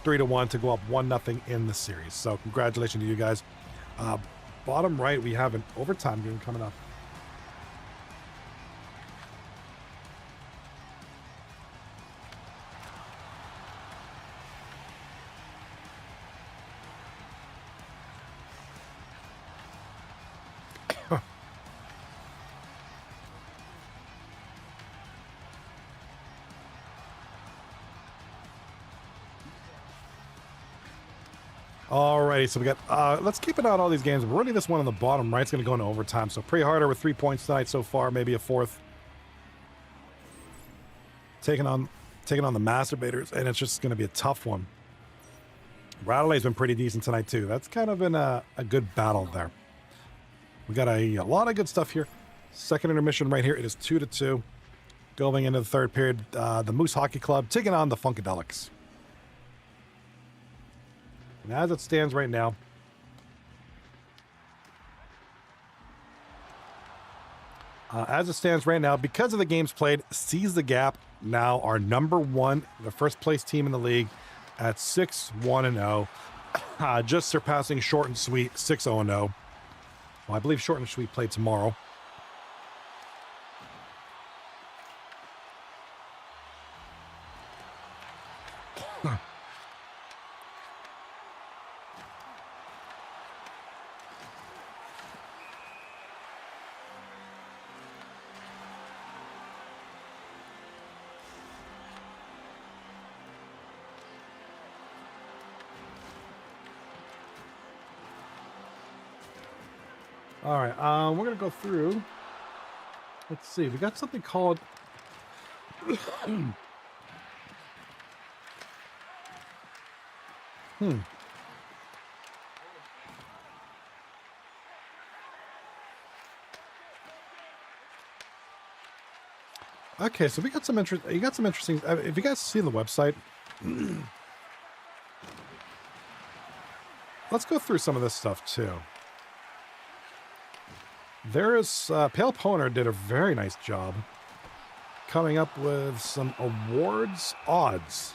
3-1 to go up 1-0 in the series. So congratulations to you guys. Bottom right, we have an overtime game coming up. Alrighty, so we got, let's keep an eye on all these games. We're running this one on the bottom right. It's going to go into overtime. So Pray Harder with 3 points tonight so far, maybe a 4th. Taking on the Masturbators, and it's just going to be a tough one. Rattley's been pretty decent tonight too. That's kind of been a good battle there. We got a lot of good stuff here. Second intermission right here. It is 2-2. Going into the third period, the Moose Hockey Club taking on the Funkadelics. And as it stands right now, because of the games played, Seize the Gap now are number 1, the first place team in the league at 6-1-0, just surpassing Short and Sweet 6-0-0. Well, I believe Short and Sweet play tomorrow. All right, we're gonna go through. Let's see. We got something called. Okay, so we got some interest. You got some interesting. If you guys see the website, let's go through some of this stuff too. There is Pale Poner did a very nice job coming up with some awards odds,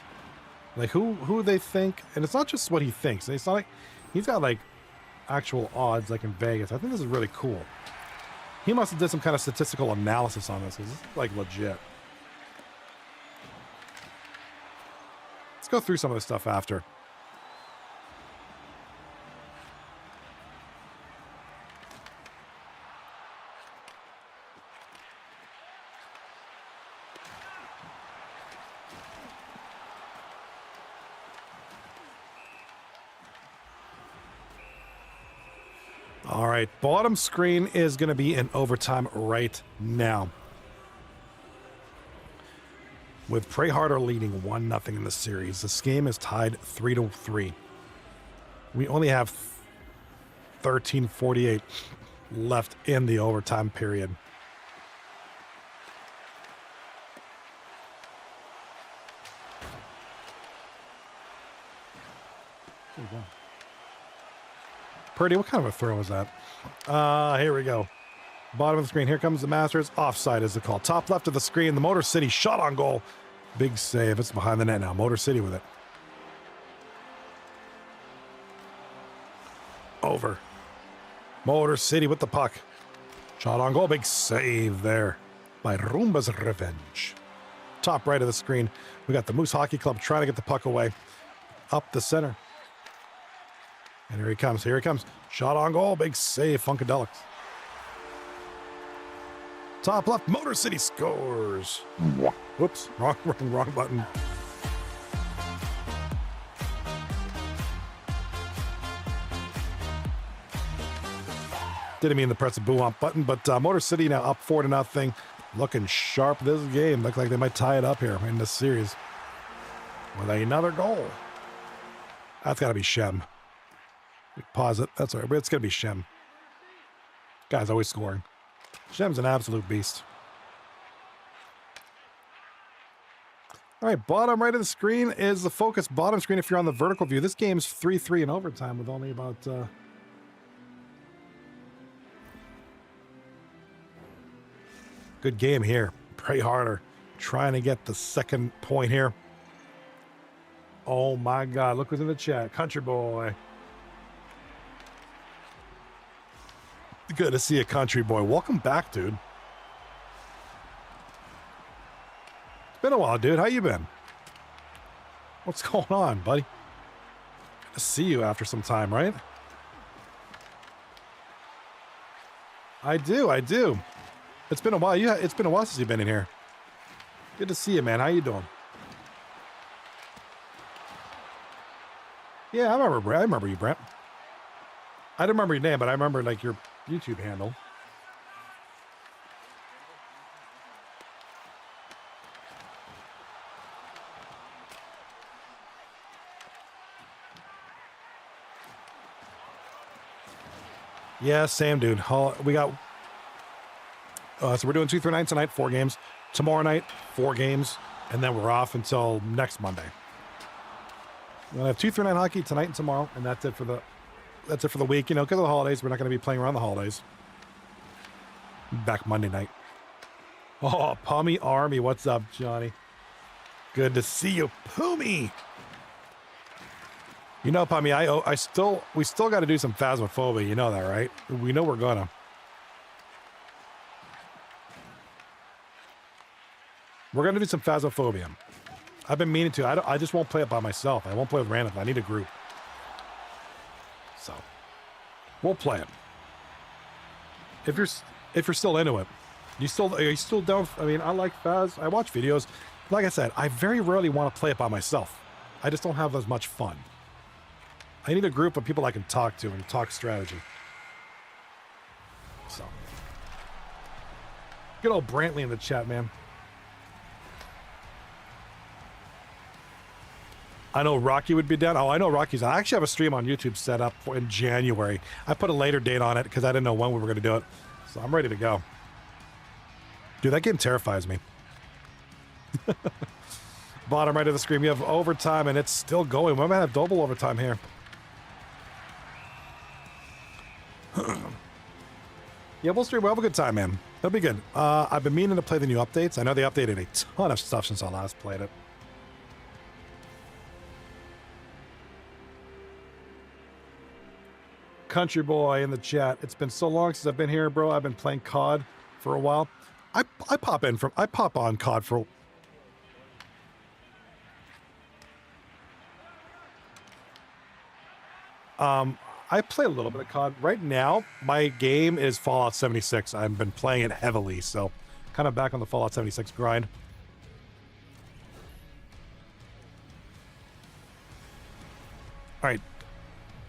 like who they think, and it's not just what he thinks. It's not like he's got like actual odds like in Vegas. I think this is really cool. He must have did some kind of statistical analysis on this because it's like legit. Let's go through some of this stuff after. All right, bottom screen is going to be in overtime right now. With Pray Harder leading 1-0 in the series. This game is tied 3-3. We only have 13:48 left in the overtime period. There you go. Purdy, what kind of a throw was that? Here we go. Bottom of the screen. Here comes the Masters. Offside is the call. Top left of the screen. The Motor City shot on goal. Big save. It's behind the net now. Motor City with it. Over. Motor City with the puck. Shot on goal. Big save there by Roombas Revenge. Top right of the screen. We got the Moose Hockey Club trying to get the puck away. Up the center. And here he comes. Here he comes. Shot on goal. Big save. Funkadelics. Top left. Motor City scores. Whoops. Wrong button. Didn't mean to press the boo-womp button, but Motor City now up 4-0. Looking sharp this game. Look like they might tie it up here in this series with another goal. That's got to be Shem. Pause it. That's all right. But it's going to be Shem. Guy's always scoring. Shem's an absolute beast. All right, bottom right of the screen is the focus. Bottom screen if you're on the vertical view. This game's 3-3 in overtime with only about... Good game here. Pray Harder. Trying to get the second point here. Oh my God. Look who's in the chat. Country boy. Good to see a country boy. Welcome back, dude. It's been a while, dude. How you been? What's going on, buddy? Good to see you after some time, right? I do. It's been a while. It's been a while since you've been in here. Good to see you, man. How you doing? Yeah, I remember Brent. I remember you, Brent. I don't remember your name, but I remember like your YouTube handle. Yeah, same dude. We got so we're doing 2 through 9 tonight, 4 games. Tomorrow night, 4 games, and then we're off until next Monday. We're gonna have 2 through 9 hockey tonight and tomorrow, and that's it for the week. You know, because of the holidays, we're not going to be playing around the holidays. Back Monday night. Oh, Pummy Army, what's up, Johnny? Good to see you, Pummy. You know, Pummy, we still got to do some Phasmophobia. You know that, right? We know we're gonna. We're gonna do some Phasmophobia. I've been meaning to. I just won't play it by myself. I won't play with random. I need a group. So we'll play it. If you're still into it, are you still down? I mean, I like Phas. I watch videos. Like I said, I very rarely want to play it by myself. I just don't have as much fun. I need a group of people I can talk to and talk strategy. So, good old Brantley in the chat, man. I know Rocky would be down. Oh, I know Rocky's. I actually have a stream on YouTube set up in January. I put a later date on it because I didn't know when we were going to do it. So I'm ready to go. Dude, that game terrifies me. Bottom right of the screen, you have overtime, and it's still going. We might have double overtime here. Yeah, we'll stream. We'll have a good time, man. That'll be good. I've been meaning to play the new updates. I know they updated a ton of stuff since I last played it. Country boy in the chat. It's been so long since I've been here, bro. I've been playing COD for a while. I pop on COD for. I play a little bit of COD right now. My game is Fallout 76. I've been playing it heavily, so kind of back on the Fallout 76 grind. All right.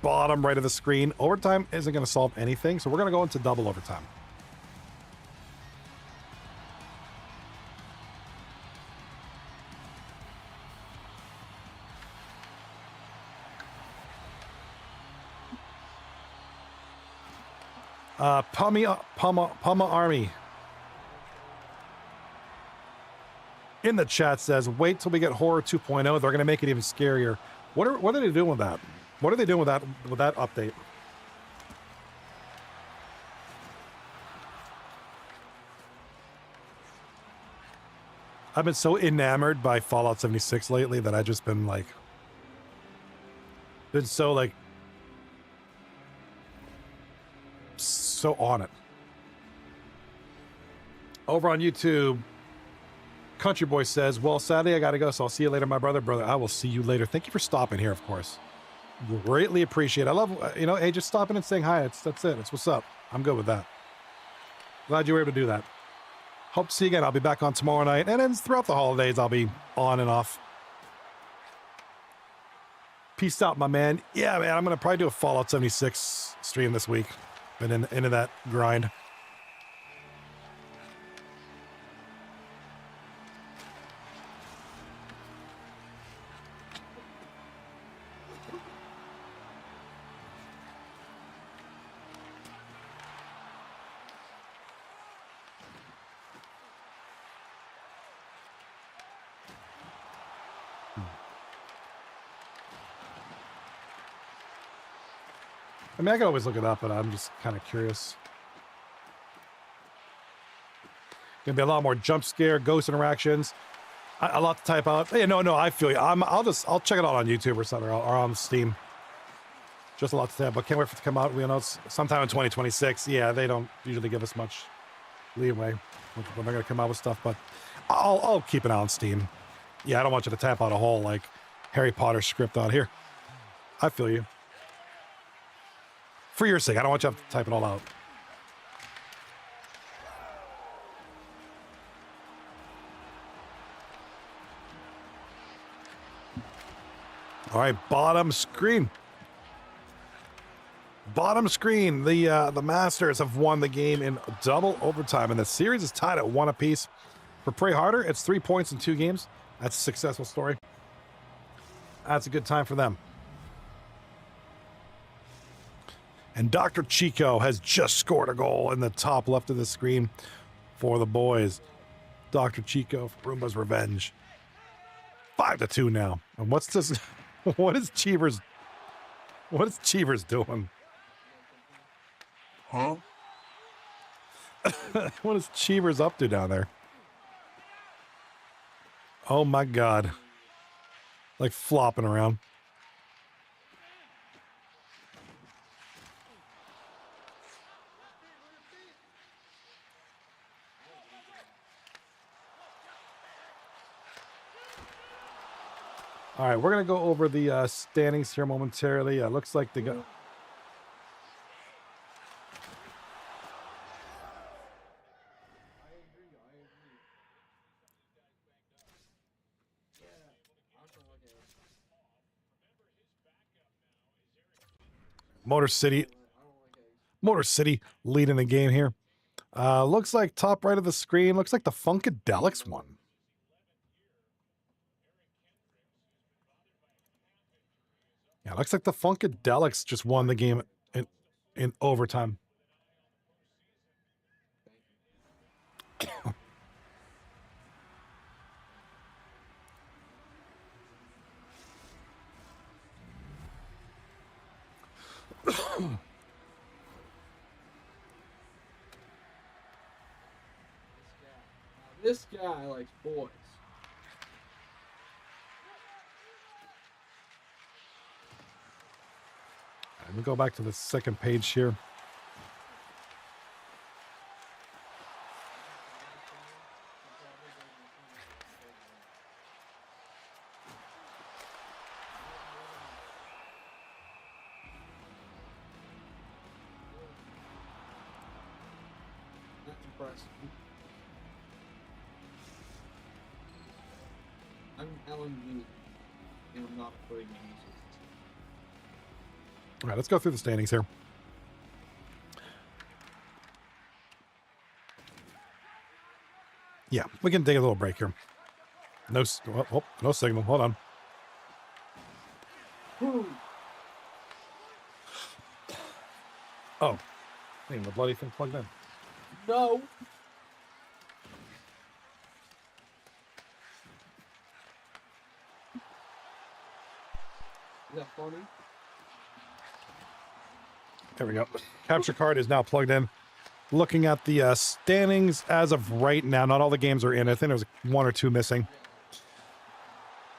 Bottom right of the screen. Overtime isn't going to solve anything, so we're going to go into double overtime. Pama Army in the chat says, wait till we get Horror 2.0. They're going to make it even scarier. What are they doing with that? What are they doing with that update? I've been so enamored by Fallout 76 lately that I've just been like, so on it. Over on YouTube, Country Boy says, well, sadly I gotta go, so I'll see you later, my brother. I will see you later. Thank you for stopping here, of course. Greatly appreciate it. I love, hey, just stopping and saying hi. That's it. It's what's up. I'm good with that. Glad you were able to do that. Hope to see you again. I'll be back on tomorrow night, and then throughout the holidays, I'll be on and off. Peace out, my man. Yeah, man, I'm gonna probably do a Fallout 76 stream this week. Been into that grind. I mean, I can always look it up, but I'm just kind of curious. Gonna be a lot more jump scare, ghost interactions. A lot to type out. Hey, no, I feel you. I'll check it out on YouTube or something, or on Steam. Just a lot to type, but can't wait for it to come out. We know it's sometime in 2026. Yeah, they don't usually give us much leeway when they're gonna come out with stuff, but I'll keep an eye on Steam. Yeah, I don't want you to tap out a whole like Harry Potter script out here. I feel you. For your sake, I don't want you to have to type it all out. All right, bottom screen. Bottom screen. The Masters have won the game in double overtime, and the series is tied at 1 apiece. For Pray Harder, it's 3 points in 2 games. That's a successful story. That's a good time for them. And Dr. Chico has just scored a goal in the top left of the screen for the boys. Dr. Chico for Roomba's Revenge. 5-2 now. And what's this? What is Cheevers doing? Huh? What is Cheevers up to down there? Oh my God. Like flopping around. All right, we're going to go over the standings here momentarily. Looks like they got... Motor City Motor City leading the game here. Looks like top right of the screen. Looks like the Funkadelics won. Yeah, looks like the Funkadelics just won the game in overtime. This guy likes boys. Let me go back to the second page here. That's impressive. I'm LMG, and I'm not putting games. All right, let's go through the standings here. Yeah, we can take a little break here. No, no signal. Hold on. Oh, the bloody thing plugged in. No. Is that funny? There we go. Capture card is now plugged in. Looking at the standings as of right now, not all the games are in. I think there's one or two missing.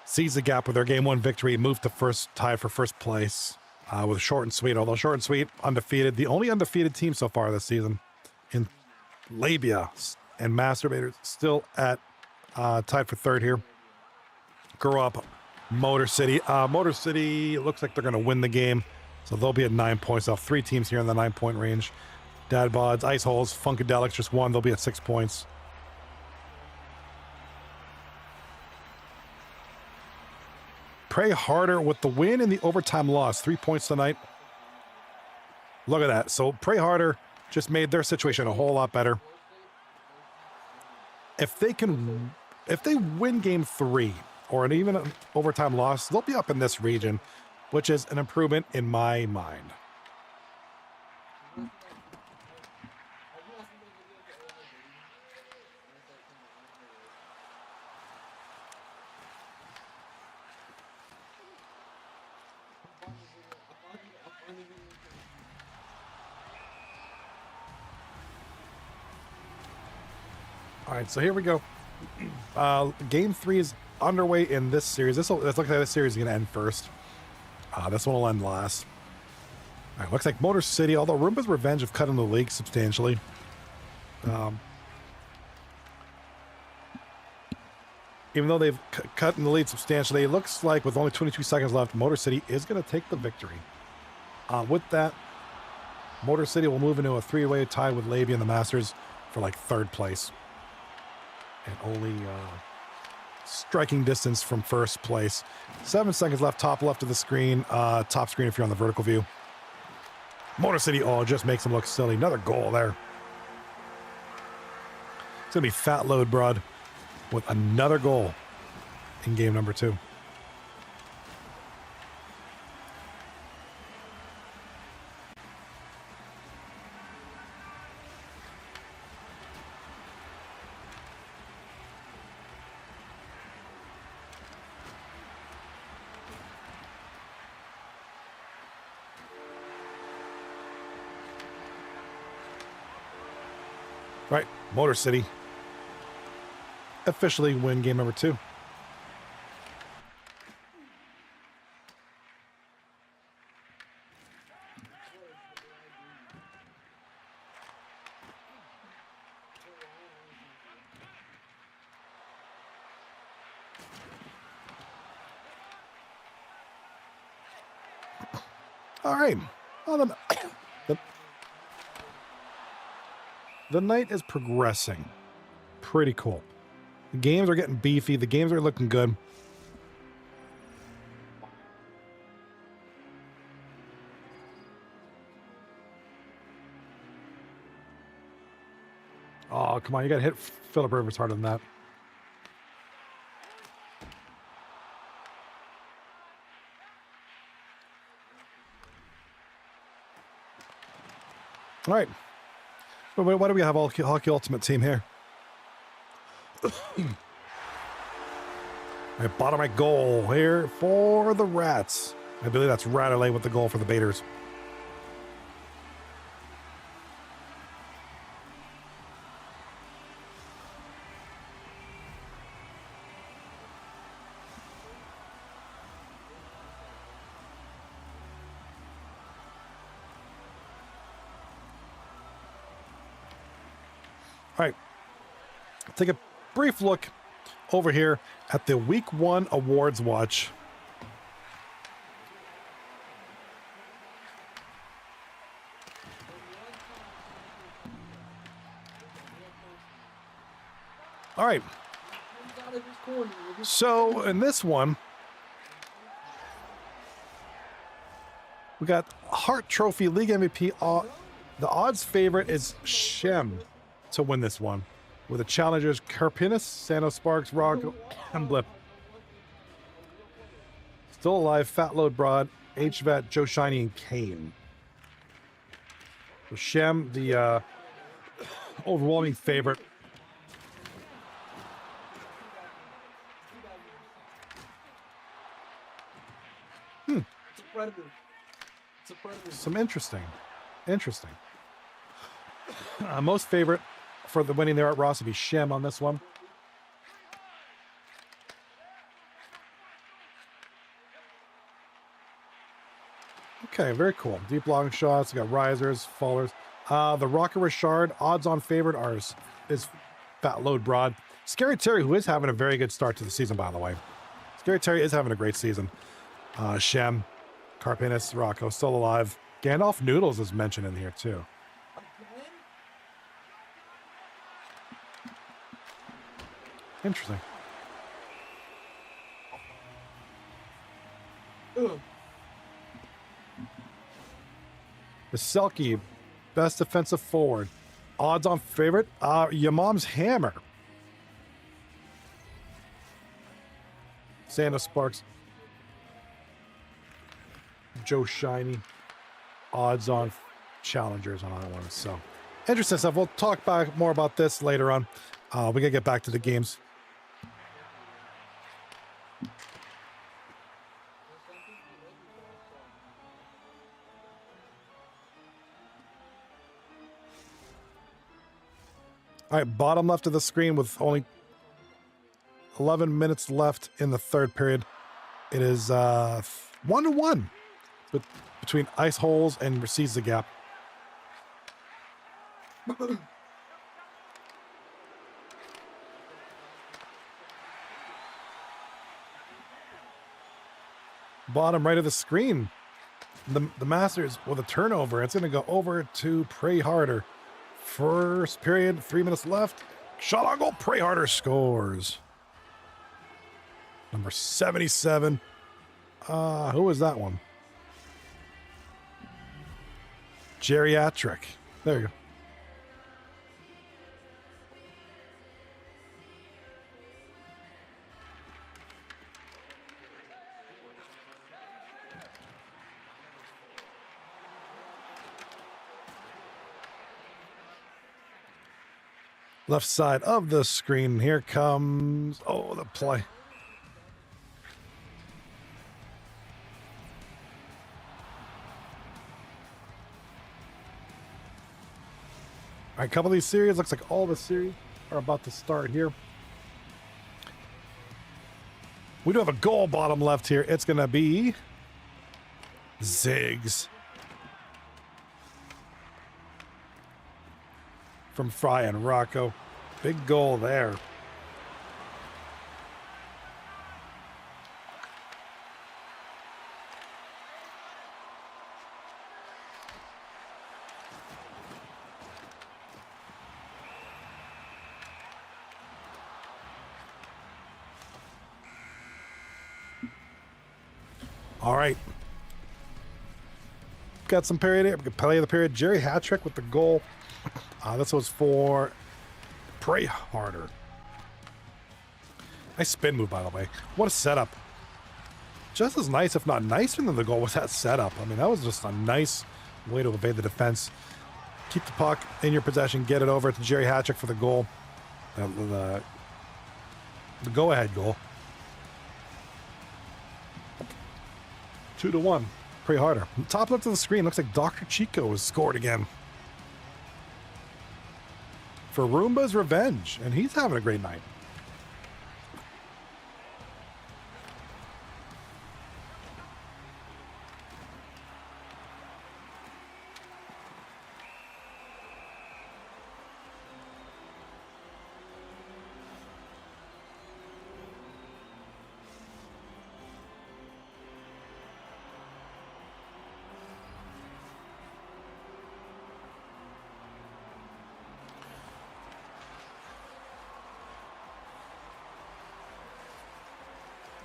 Sees the gap with their game one victory, moved to first, tied for first place with Short and Sweet. Although Short and Sweet undefeated, the only undefeated team so far this season in Labia and Masturbators still at tied for third here. Grow up, Motor City. Motor City looks like they're going to win the game, so they'll be at 9 points off. 3 teams here in the 9-point range. Dad Bods, Ice Holes, Funkadelics just won. They'll be at 6 points. Pray Harder with the win and the overtime loss. 3 points tonight. Look at that. So Pray Harder just made their situation a whole lot better. If they win game 3 or even an overtime loss, they'll be up in this region, which is an improvement in my mind. All right, so here we go. Game 3 is underway in this series. Let's look like this series is going to end first. This one will end last. All right, looks like Motor City, although Roombas Revenge have cut in the league substantially. Even though they've cut in the lead substantially, it looks like with only 22 seconds left, Motor City is going to take the victory. With that, Motor City will move into a 3-way tie with Labia and the Masters for like 3rd place. And only striking distance from 1st place. 7 seconds left, top left of the screen, top screen if you're on the vertical view. Motor City, just makes them look silly. Another goal there. It's going to be Fat Load Broad with another goal in game number 2. Right, Motor City officially win game number 2. All right. Well, the night is progressing. Pretty cool. The games are getting beefy. The games are looking good. Oh, come on. You got to hit Philip Rivers harder than that. All right. Why do we have all Hockey Ultimate Team here? I bottom right goal here for the Rats. I believe that's Ratterley with the goal for the Baiters. All right, take a brief look over here at the Week 1 Awards Watch. All right. So in this one, we got Hart Trophy League MVP. The odds favorite is Shem to win this one, with the challengers Karpinis, Santos Sparks, Rocco, and Blip. Still alive, Fat Load Broad, HVAT, Joe Shiny, and Kane. So Shem, the overwhelming favorite. It's a predator. It's a predator. Some interesting. Most favorite for the winning there at Ross would be Shem on this one. Okay, very cool. Deep long shots. We got risers, fallers. The Rocker Richard odds on favorite is Fat Load Broad. Scary Terry, who is having a very good start to the season, by the way. Scary Terry is having a great season. Shem, Karpinis, Rocco, still alive. Gandalf Noodles is mentioned in here too. Interesting. Ugh. The Selkie, best defensive forward. Odds on favorite, your mom's hammer. Santa Sparks. Joe Shiny. Odds on challengers on that one. So interesting stuff. We'll talk back more about this later on. We gotta get back to the games. All right, bottom left of the screen with only 11 minutes left in the third period. It is 1-1 between Ice Holes and Receives the Gap. Bottom right of the screen, the Masters with a turnover. It's going to go over to Pray Harder. First period, 3 minutes left. Shot on goal, Pray Harder scores. Number 77. Who was that one? Geriatric. There you go. Left side of the screen. Here comes, the play. All right, a couple of these series. Looks like all the series are about to start here. We do have a goal bottom left here. It's going to be Ziggs. From Fry and Rocco. Big goal there. All right. Got some period here. Play of the period. Jerry Hattrick with the goal. This was for Pray harder. Nice spin move, by the way. What a setup. Just as nice, if not nicer than the goal, was that setup. I mean, that was just a nice way to evade the defense. Keep the puck in your possession. Get it over to Jerry Hatchick for the goal. The go-ahead goal. 2-1. Pray harder. Top left of the screen, looks like Dr. Chico has scored again. For Roomba's revenge. And he's having a great night.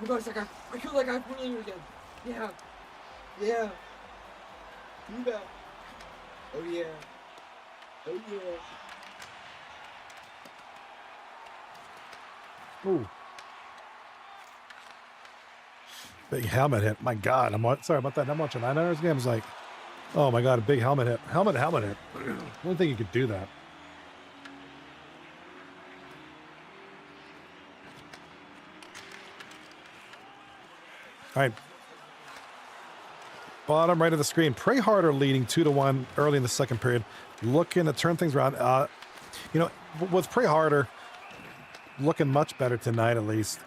Oh my gosh, I feel like I'm winning again. Yeah. Yeah. Do that. Oh yeah. Oh yeah. Ooh. Big helmet hit. My God, sorry about that. I'm watching 9 hours game. I was like, oh my God, a big helmet hit. Helmet hit. I don't think you could do that. All right. Bottom right of the screen. Pray harder leading 2-1 early in the second period. Looking to turn things around. You know, with Pray harder looking much better tonight, at least.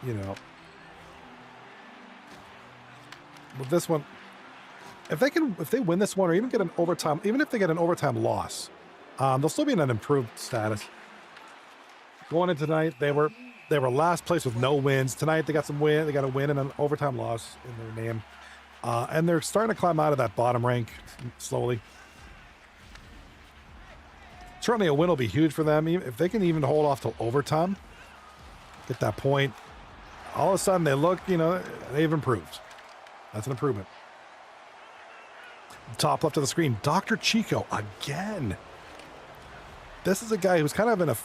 You know, with this one, if they win this one or even get an overtime, even if they get an overtime loss, they'll still be in an improved status. Going into tonight, they were last place with no wins. Tonight they got some win. They got a win and an overtime loss in their name, and they're starting to climb out of that bottom rank slowly. Certainly, a win will be huge for them. If they can even hold off till overtime, get that point. All of a sudden, they look, you know, they've improved. That's an improvement. Top left of the screen, Dr. Chico again. This is a guy who's kind of in a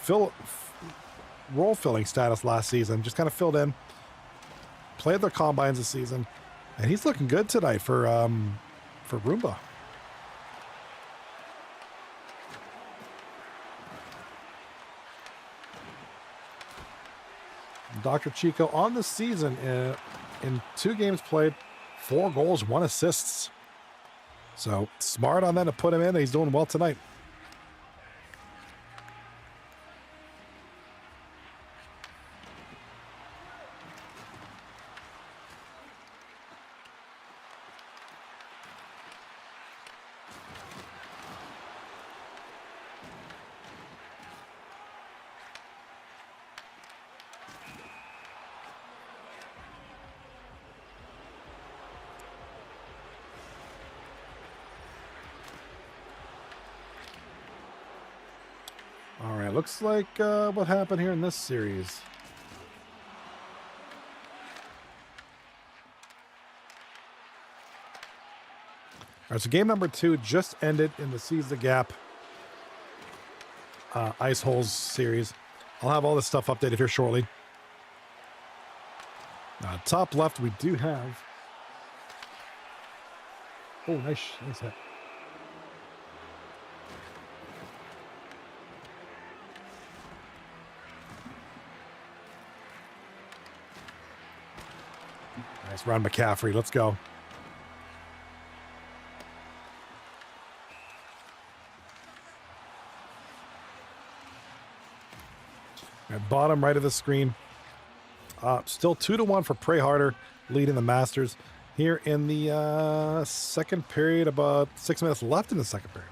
role-filling status last season. Just kind of filled in. Played their combines this season. And he's looking good tonight for Roomba. Dr. Chico on the season in 2 games played, 4 goals, 1 assist. So smart on that to put him in. He's doing well tonight. All right, looks like what happened here in this series. All right, so game number 2 just ended in the Seize the Gap Ice Holes series. I'll have all this stuff updated here shortly. Top left, we do have... Oh, nice hit. Nice run, McCaffrey. Let's go. At bottom right of the screen. Still 2-1 for Pray Harder, leading the Masters. Here in the second period, about 6 minutes left in the second period.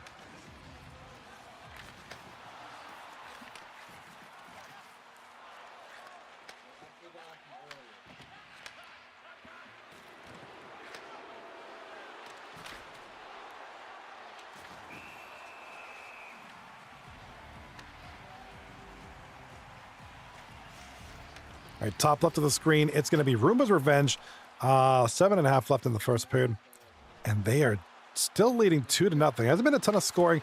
All right, top left of the screen, it's going to be Roomba's Revenge. 7.5 left in the first period. And they are still leading 2-0. Hasn't been a ton of scoring.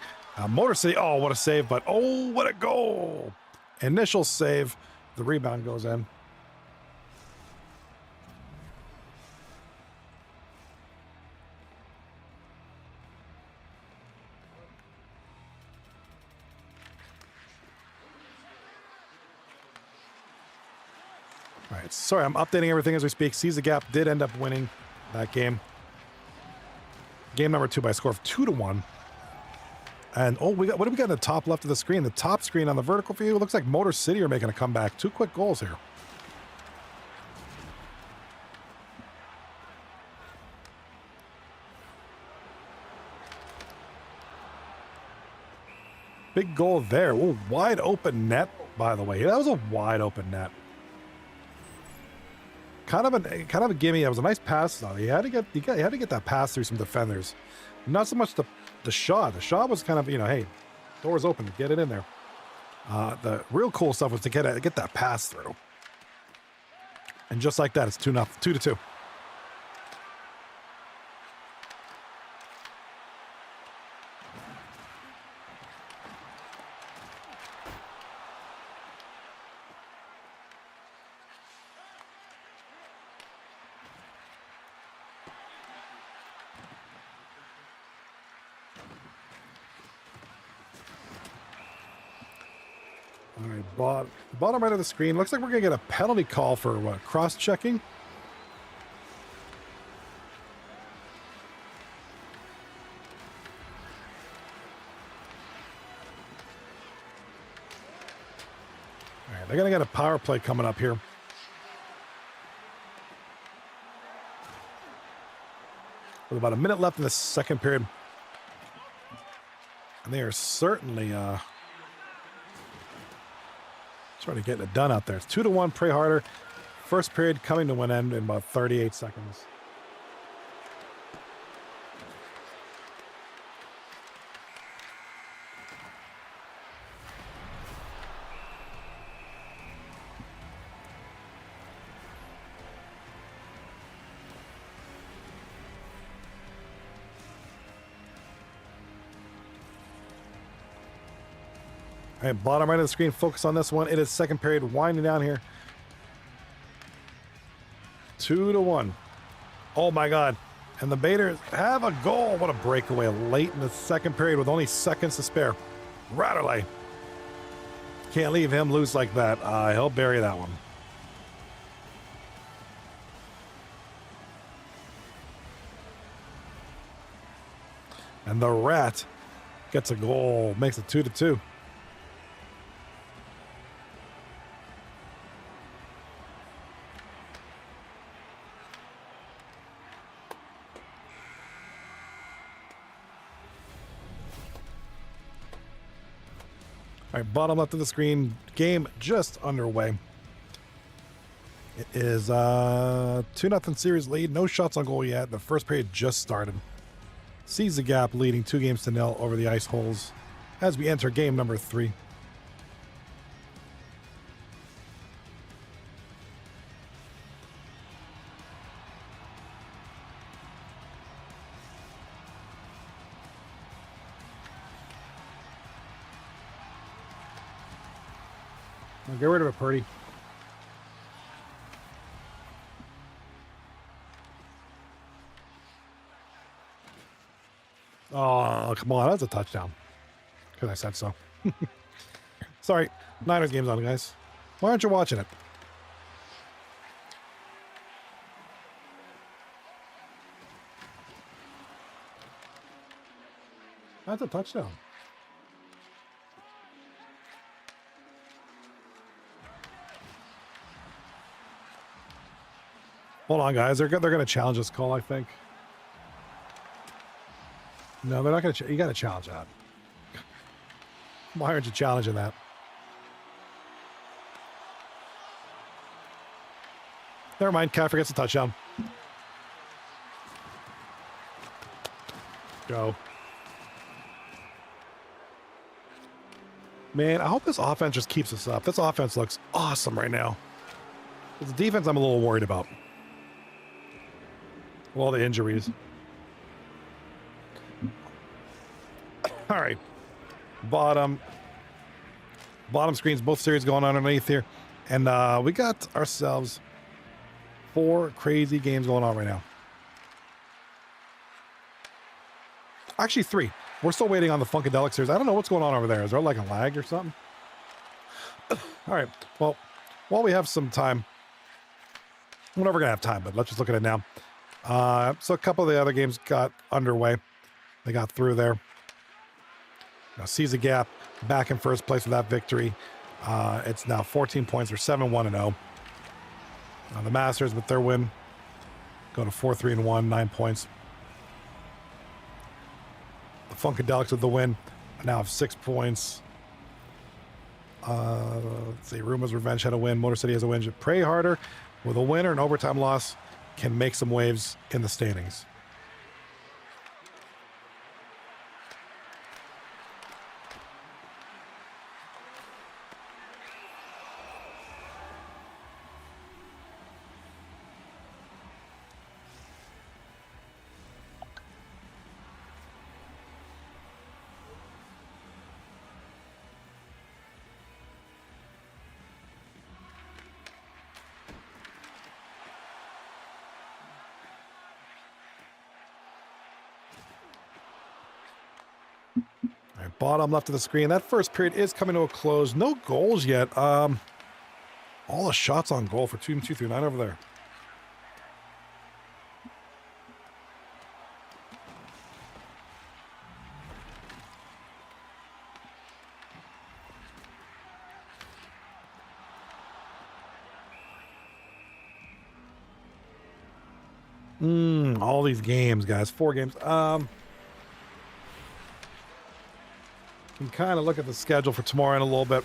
Motor City, oh, what a save, but oh, what a goal. Initial save. The rebound goes in. All right, sorry, I'm updating everything as we speak. Seize the Gap did end up winning that game. Game number 2 by a score of 2-1. And oh, what do we got in the top left of the screen? The top screen on the vertical view, it looks like Motor City are making a comeback. 2 quick goals here. Big goal there. Oh, wide open net, by the way. That was a wide open net. Kind of a gimme. That was a nice pass though. He had to get that pass through some defenders. Not so much the shot. The shot was kind of, hey, doors open, get it in there. The real cool stuff was to get that pass through. And just like that, it's 2-2. All right, bottom right of the screen. Looks like we're going to get a penalty call for what, cross-checking. All right, they're going to get a power play coming up here. With about a minute left in the second period. And they are certainly trying to get it done out there. It's 2-1, pray harder. First period coming to an end in about 38 seconds. All right, bottom right of the screen, focus on this one. It is second period, winding down here. 2-1. Oh my God. And the Baiters have a goal. What a breakaway late in the second period with only seconds to spare. Ratterley. Can't leave him loose like that. He'll bury that one. And the Rat gets a goal, makes it 2-2. All right, bottom left of the screen, game just underway. It is 2-0 series lead, no shots on goal yet. The first period just started. Seize the Gap leading 2-0 over the Ice Holes as we enter game number 3. Get rid of it, Purdy. Oh, come on. That's a touchdown. Because I said so. Sorry. Niners game's on, guys. Why aren't you watching it? That's a touchdown. Hold on, guys. They're going to challenge this call, I think. No, they're not going to. You got to challenge that. Why aren't you challenging that? Never mind. Cat gets a touchdown. Go. Man, I hope this offense just keeps us up. This offense looks awesome right now. It's the defense I'm a little worried about. With all the injuries. bottom screens, both series going on underneath here. And we got ourselves 4 crazy games going on right now. Actually, 3. We're still waiting on the Funkadelics series. I don't know what's going on over there. Is there like a lag or something? All right. Well, while we have some time, we're never going to have time, but let's just look at it now. So a couple of the other games got underway. They got through there. Now, Caesar Gap back in first place with that victory. It's now 14 points. They're 7-1-0. The Masters with their win go to 4-3-1, 9 points. The Funkadelics with the win now have 6 points. Let's see. Roombas Revenge had a win. Motor City has a win. Pray Harder with a win or an overtime loss can make some waves in the standings. Bottom left of the screen. That first period is coming to a close. No goals yet. All the shots on goal for Team 239 over there. All these games, guys. 4 games. Can kind of look at the schedule for tomorrow in a little bit.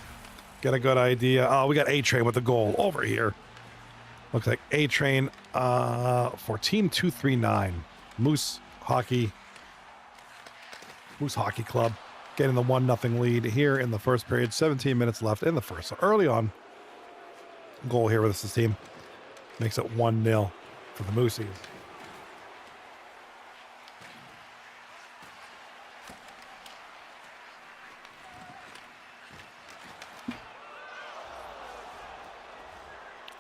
Get a good idea. Oh, we got A-Train with the goal over here. Looks like A-Train for Team 239. Moose Hockey Club getting the 1-0 lead here in the first period. 17 minutes left in the first. So early on, goal here with this team. Makes it 1-0 for the Moosies.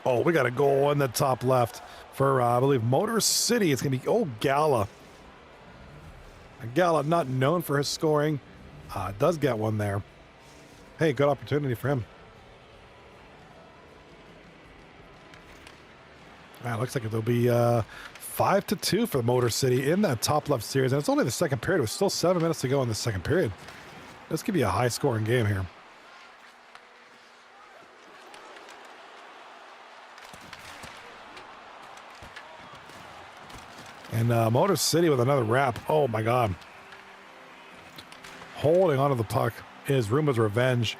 Oh, we got a goal in the top left for, I believe, Motor City. It's going to be, Gala. Gala, not known for his scoring, does get one there. Hey, good opportunity for him. Looks like it'll be 5-2 for Motor City in that top left series. And it's only the second period. There's still 7 minutes to go in the second period. This could be a high-scoring game here. And Motor City with another wrap. Oh, my God. Holding onto the puck is Roombas Revenge.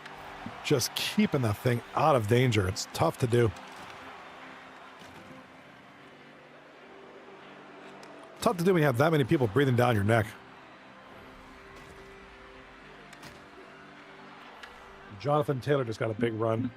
Just keeping that thing out of danger. It's tough to do. Tough to do when you have that many people breathing down your neck. Jonathan Taylor just got a big run.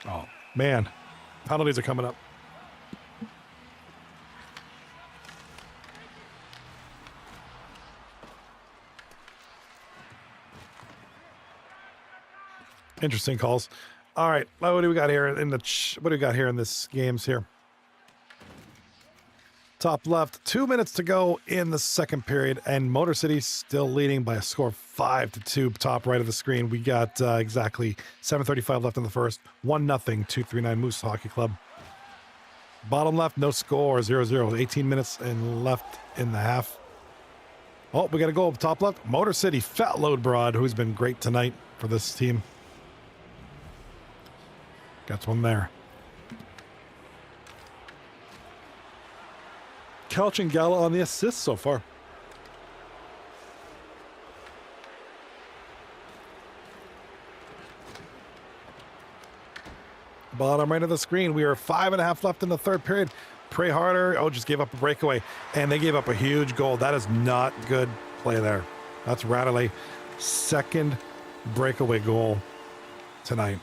Oh, man. Penalties are coming up. Interesting calls. All right, what do we got here in this games here? Top left, 2 minutes to go in the second period, and Motor City still leading by a score of 5-2. Top right of the screen, we got exactly 7:35 left in the first. 1-0, 239 Moose Hockey Club. Bottom left, no score, 0-0. 18 minutes and left in the half. Oh, we got a goal. Top left, Motor City, Fat Load Broad, who's been great tonight for this team. Got one there. Couch and Gala on the assist so far. Bottom right of the screen. We are 5.5 left in the third period. Pray harder. Oh, just gave up a breakaway. And they gave up a huge goal. That is not good play there. That's Radley. Second breakaway goal tonight.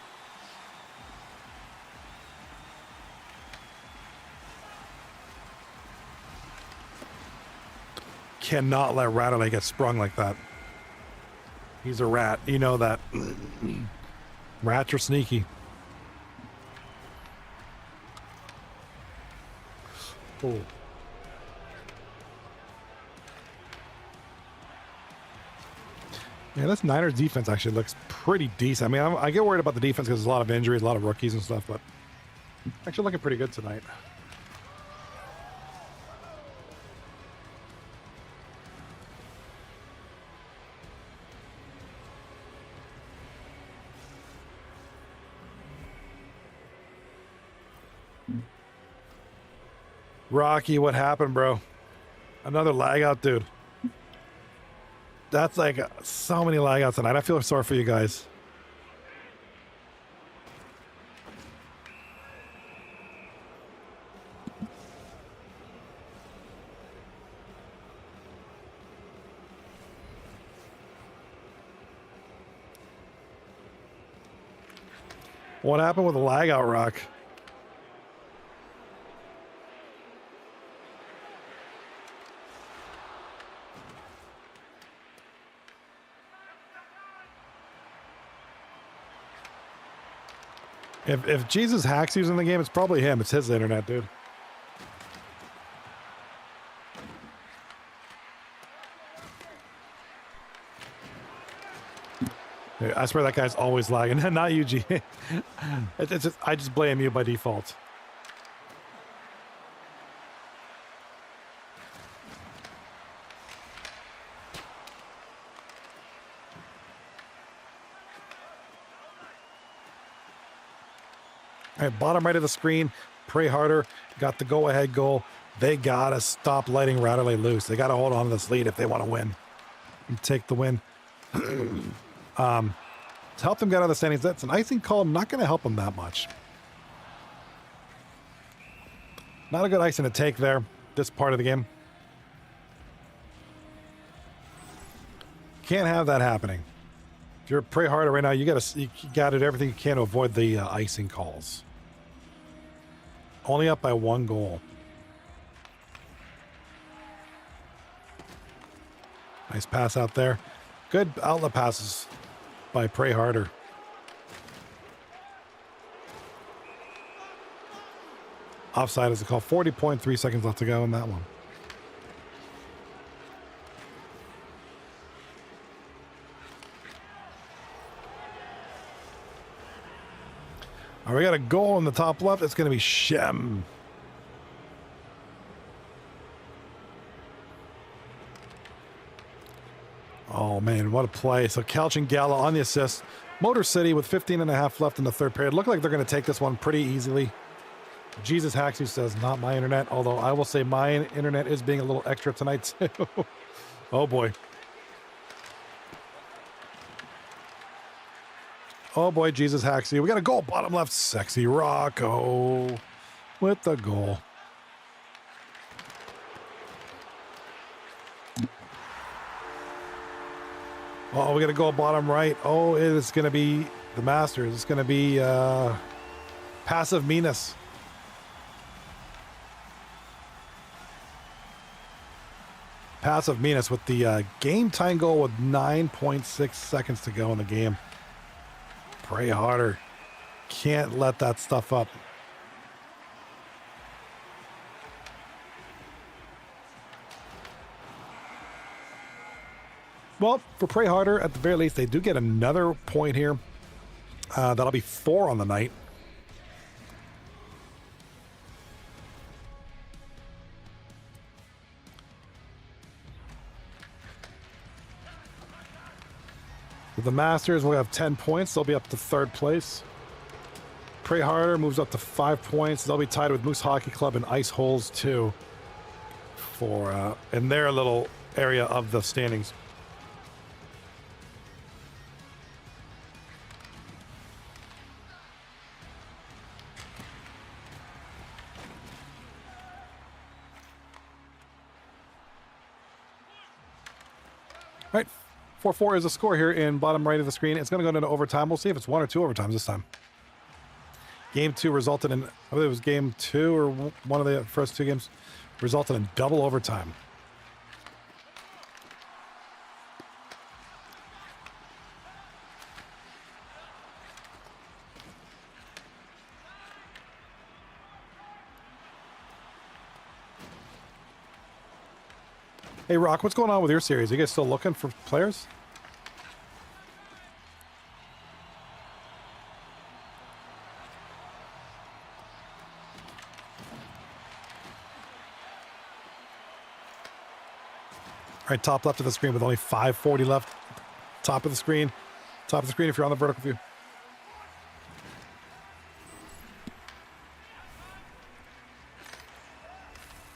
Cannot let Radley get sprung like that. He's a rat. You know that. Rats are sneaky. Oh. Yeah, this Niners defense actually looks pretty decent. I mean, I get worried about the defense because there's a lot of injuries, a lot of rookies and stuff, but actually looking pretty good tonight. Rocky, what happened, bro? Another lag out, dude. That's like so many lag outs tonight. I feel sorry for you guys. What happened with the lag out, Rock? If Jesus hacks using the game, it's probably him. It's his internet, dude. I swear that guy's always lagging. Not you, G. It's just, I just blame you by default. All right, bottom right of the screen. Pray harder. Got the go-ahead goal. They gotta stop letting Radley loose. They gotta hold on to this lead if they want to win and take the win. To help them get out of the standings, that's an icing call. I'm not going to help them that much. Not a good icing to take there, this part of the game. Can't have that happening. If you're Pray harder right now, you got to do everything you can to avoid the icing calls. Only up by 1 goal. Nice pass out there. Good outlet passes by Pray harder. Offside is a call. 40.3 seconds left to go in that one. All right, we got a goal in the top left. It's going to be Shem. Oh, man, what a play. So Couch and Gala on the assist. Motor City with 15.5 left in the third period. Look like they're going to take this one pretty easily. Jesus Haxu says, not my internet. Although I will say my internet is being a little extra tonight, too. Oh, boy. Oh, boy, Jesus Haxu. We got a goal. Bottom left. Sexy Rocco with the goal. Oh, we got to go bottom right. Oh, it is going to be the Masters. It's going to be Passive Minas. Passive Minas with the game time goal with 9.6 seconds to go in the game. Pray harder. Can't let that stuff up. Well, for Pray harder, at the very least, they do get another point here. That'll be 4 on the night. With the Masters, we'll have 10 points. They'll be up to 3rd place. Pray harder moves up to 5 points. They'll be tied with Moose Hockey Club and Ice Holes, too, for in their little area of the standings. right, 4-4 is the score here in bottom right of the screen. It's going to go into overtime. We'll see if it's 1 or 2 overtimes this time. Game 2 resulted in, I believe it was game 2 or one of the first 2 games, resulted in double overtime. Hey, Rock, what's going on with your series? Are you guys still looking for players? All right, top left of the screen with only 5:40 left. Top of the screen. Top of the screen if you're on the vertical view.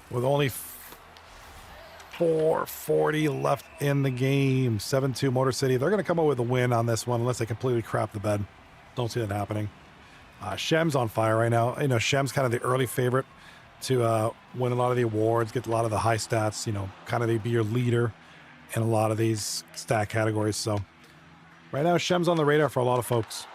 With only 4:40 left in the game. 7-2 Motor City. They're going to come up with a win on this one unless they completely crap the bed. Don't see that happening. Shem's on fire right now. You know, Shem's kind of the early favorite to win a lot of the awards, get a lot of the high stats, you know, kind of be your leader in a lot of these stat categories. So right now, Shem's on the radar for a lot of folks.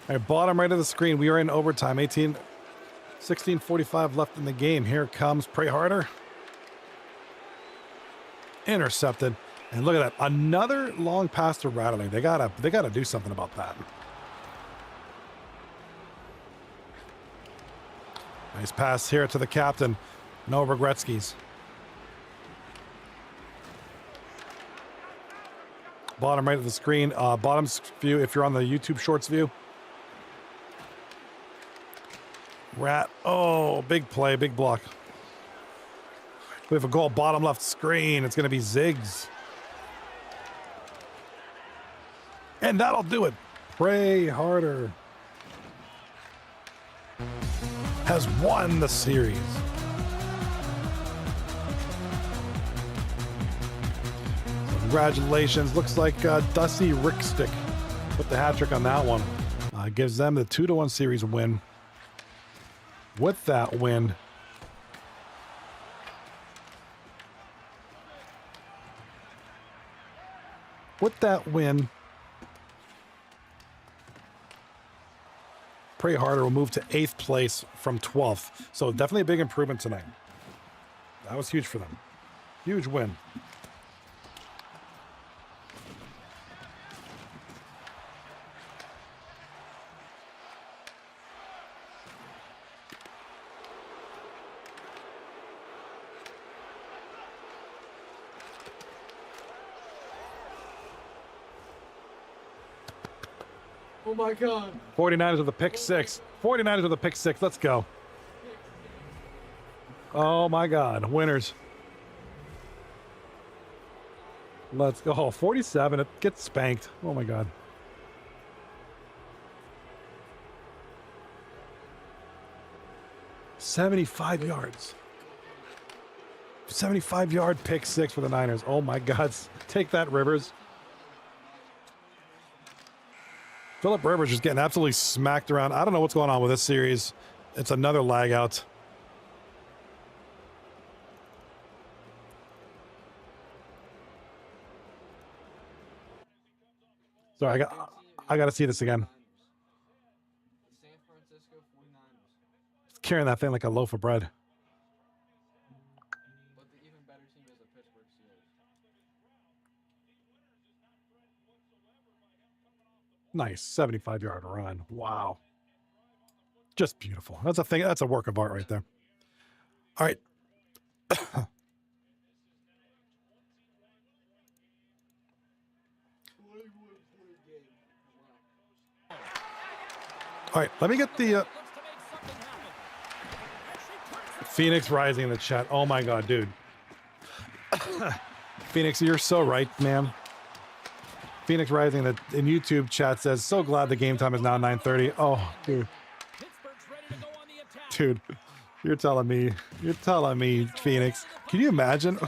All right, bottom right of the screen, we are in overtime. 16:45 left in the game. Here comes Pray Harder. Intercepted. And look at that. Another long pass to Rattling. They gotta do something about that. Nice pass here to the captain. No regretskis. Bottom right of the screen. Bottom view if you're on the YouTube Shorts view. Rat. Oh, big play, big block. We have a goal bottom left screen. It's going to be Ziggs. And that'll do it. Pray Harder has won the series. So congratulations. Looks like Dusty Rickstick put the hat trick on that one. Gives them the 2-1 series win. With that win, Pray Harder will move to 8th place from 12th. So definitely a big improvement tonight. That was huge for them. Huge win. Oh my God. 49ers with a pick 6. 49ers with a pick 6. Let's go. Oh my God. Winners. Let's go. Oh, 47. It gets spanked. Oh my God. $75 yards. 75-yard pick 6 for the Niners. Oh my God. Take that, Rivers. Philip Rivers just getting absolutely smacked around. I don't know what's going on with this series. It's another lag out. Sorry, I got to see this again. San Francisco 49ers. Carrying that thing like a loaf of bread. But the even better team is the Pittsburgh Steelers. Nice 75-yard run. Wow. Just beautiful. That's a thing. That's a work of art right there. All right. All right, let me get the Phoenix Rising in the chat. Oh my God, dude. Phoenix, you're so right, man. Phoenix Rising in YouTube chat says, so glad the game time is now 9:30. Oh, dude. Dude, you're telling me, Phoenix. Can you imagine?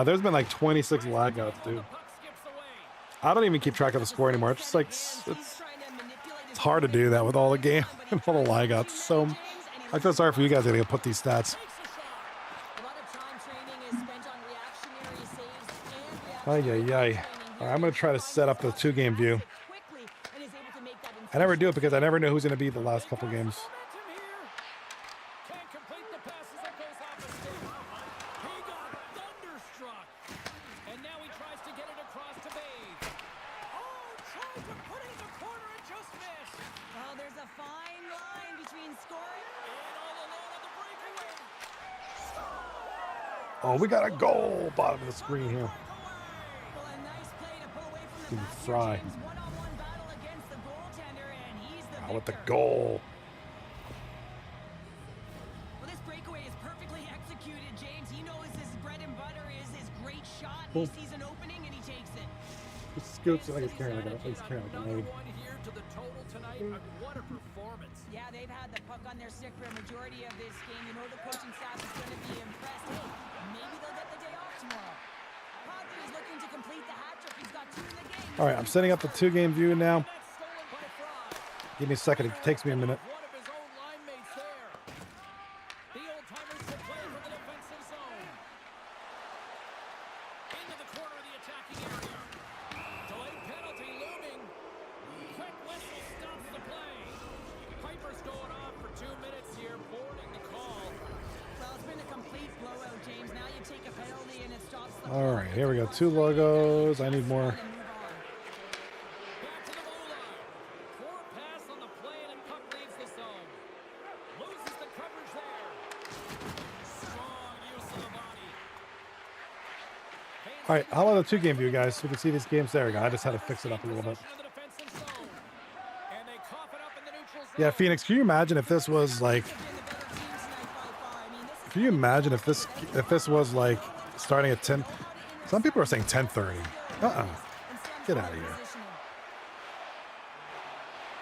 There's been like 26 lag outs, dude. I don't even keep track of the score anymore. It's just like it's hard to do that with all the game and all the lag outs. So I feel sorry for you guys that to put these stats. Ay, ay, ay. All right, I'm going to try to set up the 2-game view. I never do it because I never know who's going to be the last couple games. Oh, we got a goal bottom of the screen here. Fry. Oh, with the goal. Well, this breakaway is perfectly executed, James. He knows his bread and butter is his great shot. Cool. He sees an opening and he takes it. He scoops it like he's carrying like a leg. What a performance. Yeah, they've had the puck on their stick for a majority of this game. You know the coaching staff is going to be impressed. Hey, maybe they'll get the day off tomorrow. Padre is looking to complete the hat trick. He's got 2 in the game. All right, I'm setting up the 2-game view now. Give me a second. It takes me a minute. One of his own line mates there. The old-timers to play for the defensive zone. Into the corner of the attacking area. Delayed penalty looming. Quick whistle stops the play. Piper's going off for 2 minutes here, boarding the call. Well, it's been a complete blowout, James. Now you take a penalty and it stops the All right, here we go. 2 logos. I need more. Back to the goal line. Poor pass on the play and puck leaves the zone. Loses the coverage there. Strong use of the body. All right, how about the 2-game view, guys? So we can see these games. There we go. I just had to fix it up a little bit. Possession of the defensive zone. And they cough it up in the neutral zone. Yeah, Phoenix, can you imagine if this was like... Can you imagine if this was like starting at 10? Some people are saying 10:30. Get out of here.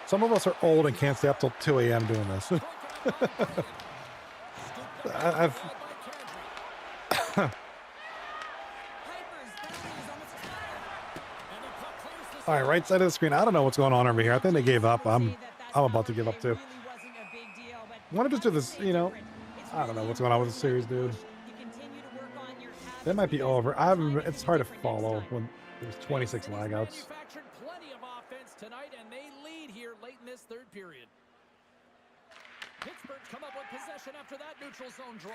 Some of us are old and can't stay up till 2 a.m. doing this. All right, right side of the screen. I don't know what's going on over here. I think they gave up. I'm about to give up too. I want to just do this, you know. I don't know what's going on with the series, dude. That might be over. It's hard to follow when there's 26 lag outs. Manufactured plenty of offense tonight, and they lead here late in this third period. Pittsburgh come up with possession after that neutral zone draw.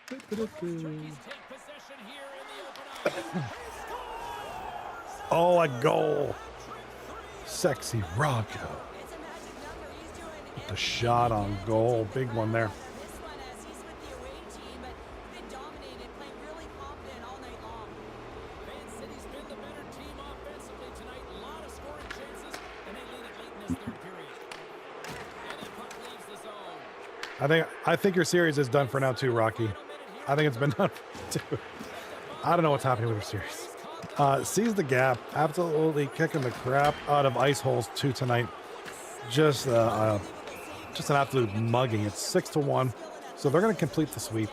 Turkeys take possession here in the open ice. Oh, a goal. Sexy Rocco. The shot on goal. Big one there. I think your series is done for now too, Rocky. I think it's been done too. I don't know what's happening with your series. Sees the gap. Absolutely kicking the crap out of ice holes too tonight. Just an absolute mugging. It's 6-1. So they're going to complete the sweep.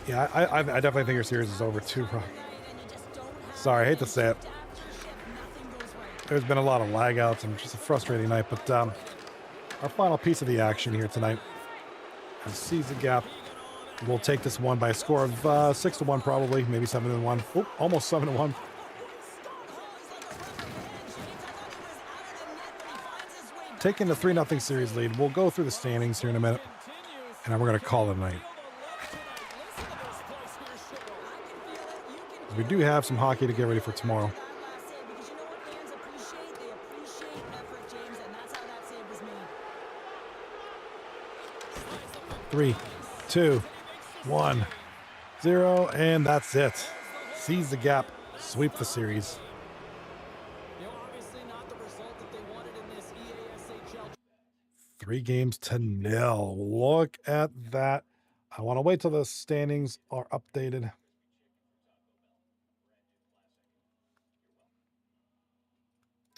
Yeah, I definitely think your series is over too, Rocky. Sorry, I hate to say it. There's been a lot of lag outs and just a frustrating night, but our final piece of the action here tonight sees the gap. We'll take this one by a score of 6-1, probably, maybe 7-1. Oh, almost 7-1. Taking the 3-0 series lead. We'll go through the standings here in a minute, and then we're going to call it a night. We do have some hockey to get ready for tomorrow. 3, 2, 1, 0, and that's it. Seize the gap, sweep the series. 3-0. Look at that. I want to wait till the standings are updated.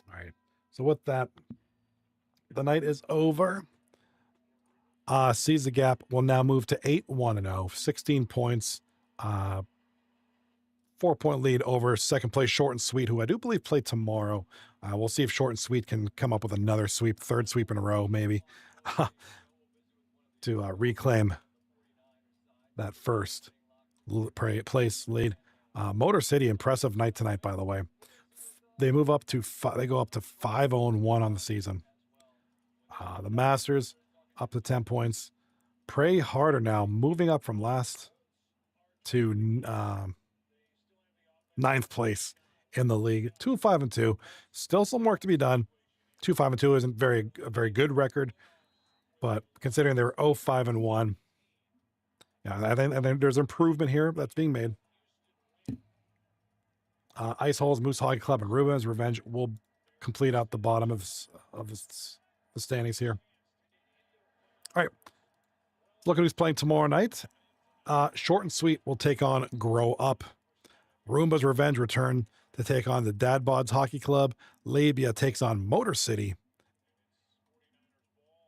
All right. So with that, the night is over. Sees the gap. Will now move to 8-1-0, 16 points. 4-point lead over second place Short and Sweet, who I do believe play tomorrow. We'll see if Short and Sweet can come up with another sweep, third sweep in a row, maybe, to reclaim that first place lead. Motor City, impressive night tonight, by the way. They move up to they go up to 5-0-1 on the season. The Masters up to 10 points. Pray Harder now moving up from last to ninth place in the league. 2-5-2. Still some work to be done. 2-5-2 isn't a very good record, but considering they were 0-5-1, yeah, I think there's improvement here that's being made. Ice Holes, Moose Hockey Club, and Roombas Revenge will complete out the bottom of the standings here. All right. Look at who's playing tomorrow night. Short and Sweet will take on Grow Up. Roombas Revenge return to take on the Dad Bods Hockey Club. Labia takes on Motor City.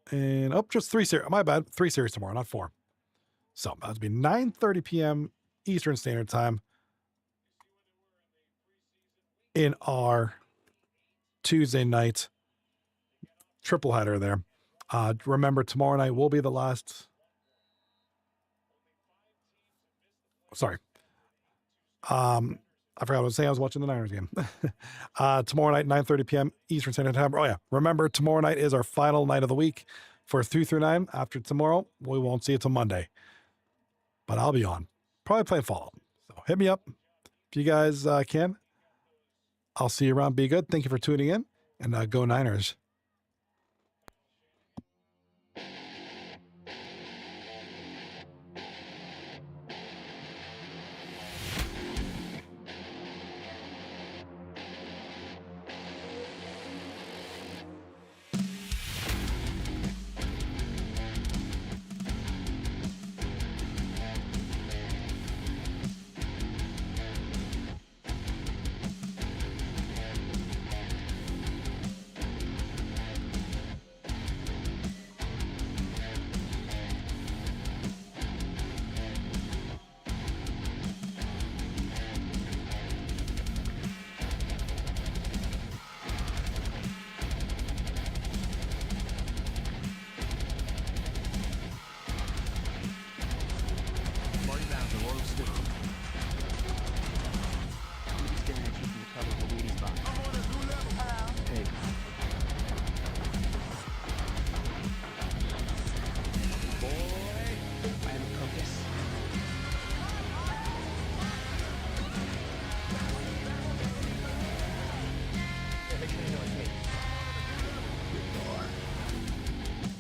And, just 3 series. My bad. 3 series tomorrow, not 4. So that'll be 9:30 p.m. Eastern Standard Time in our Tuesday night triple header there. Remember, tomorrow night will be the last. Sorry. I forgot what I was saying. I was watching the Niners game. Tomorrow night, 9:30 p.m. Eastern Standard Time. Oh, yeah. Remember, tomorrow night is our final night of the week for 3 through 9. After tomorrow, we won't see it till Monday. But I'll be on. Probably playing Fallout. So hit me up if you guys can. I'll see you around. Be good. Thank you for tuning in. And go Niners.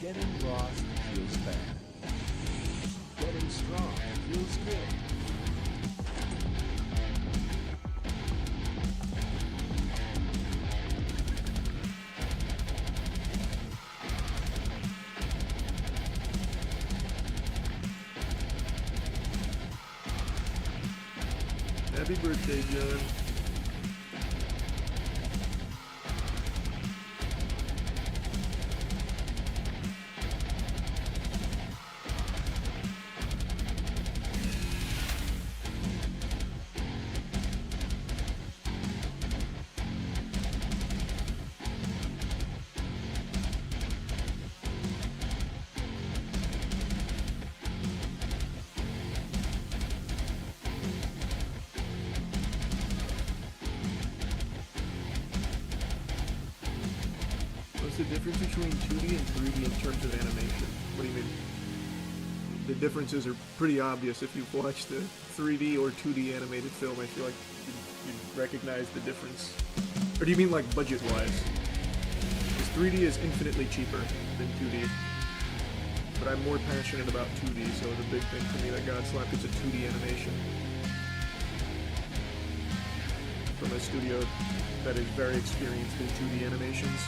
Getting lost feels bad. Getting strong feels good. Happy birthday, John. What's the difference between 2D and 3D in terms of animation? What do you mean? The differences are pretty obvious if you've watched the 3D or 2D animated film. I feel like you'd recognize the difference. Or do you mean like budget-wise? Because 3D is infinitely cheaper than 2D. But I'm more passionate about 2D, so the big thing for me that got slapped is a 2D animation. From a studio that is very experienced in 2D animations.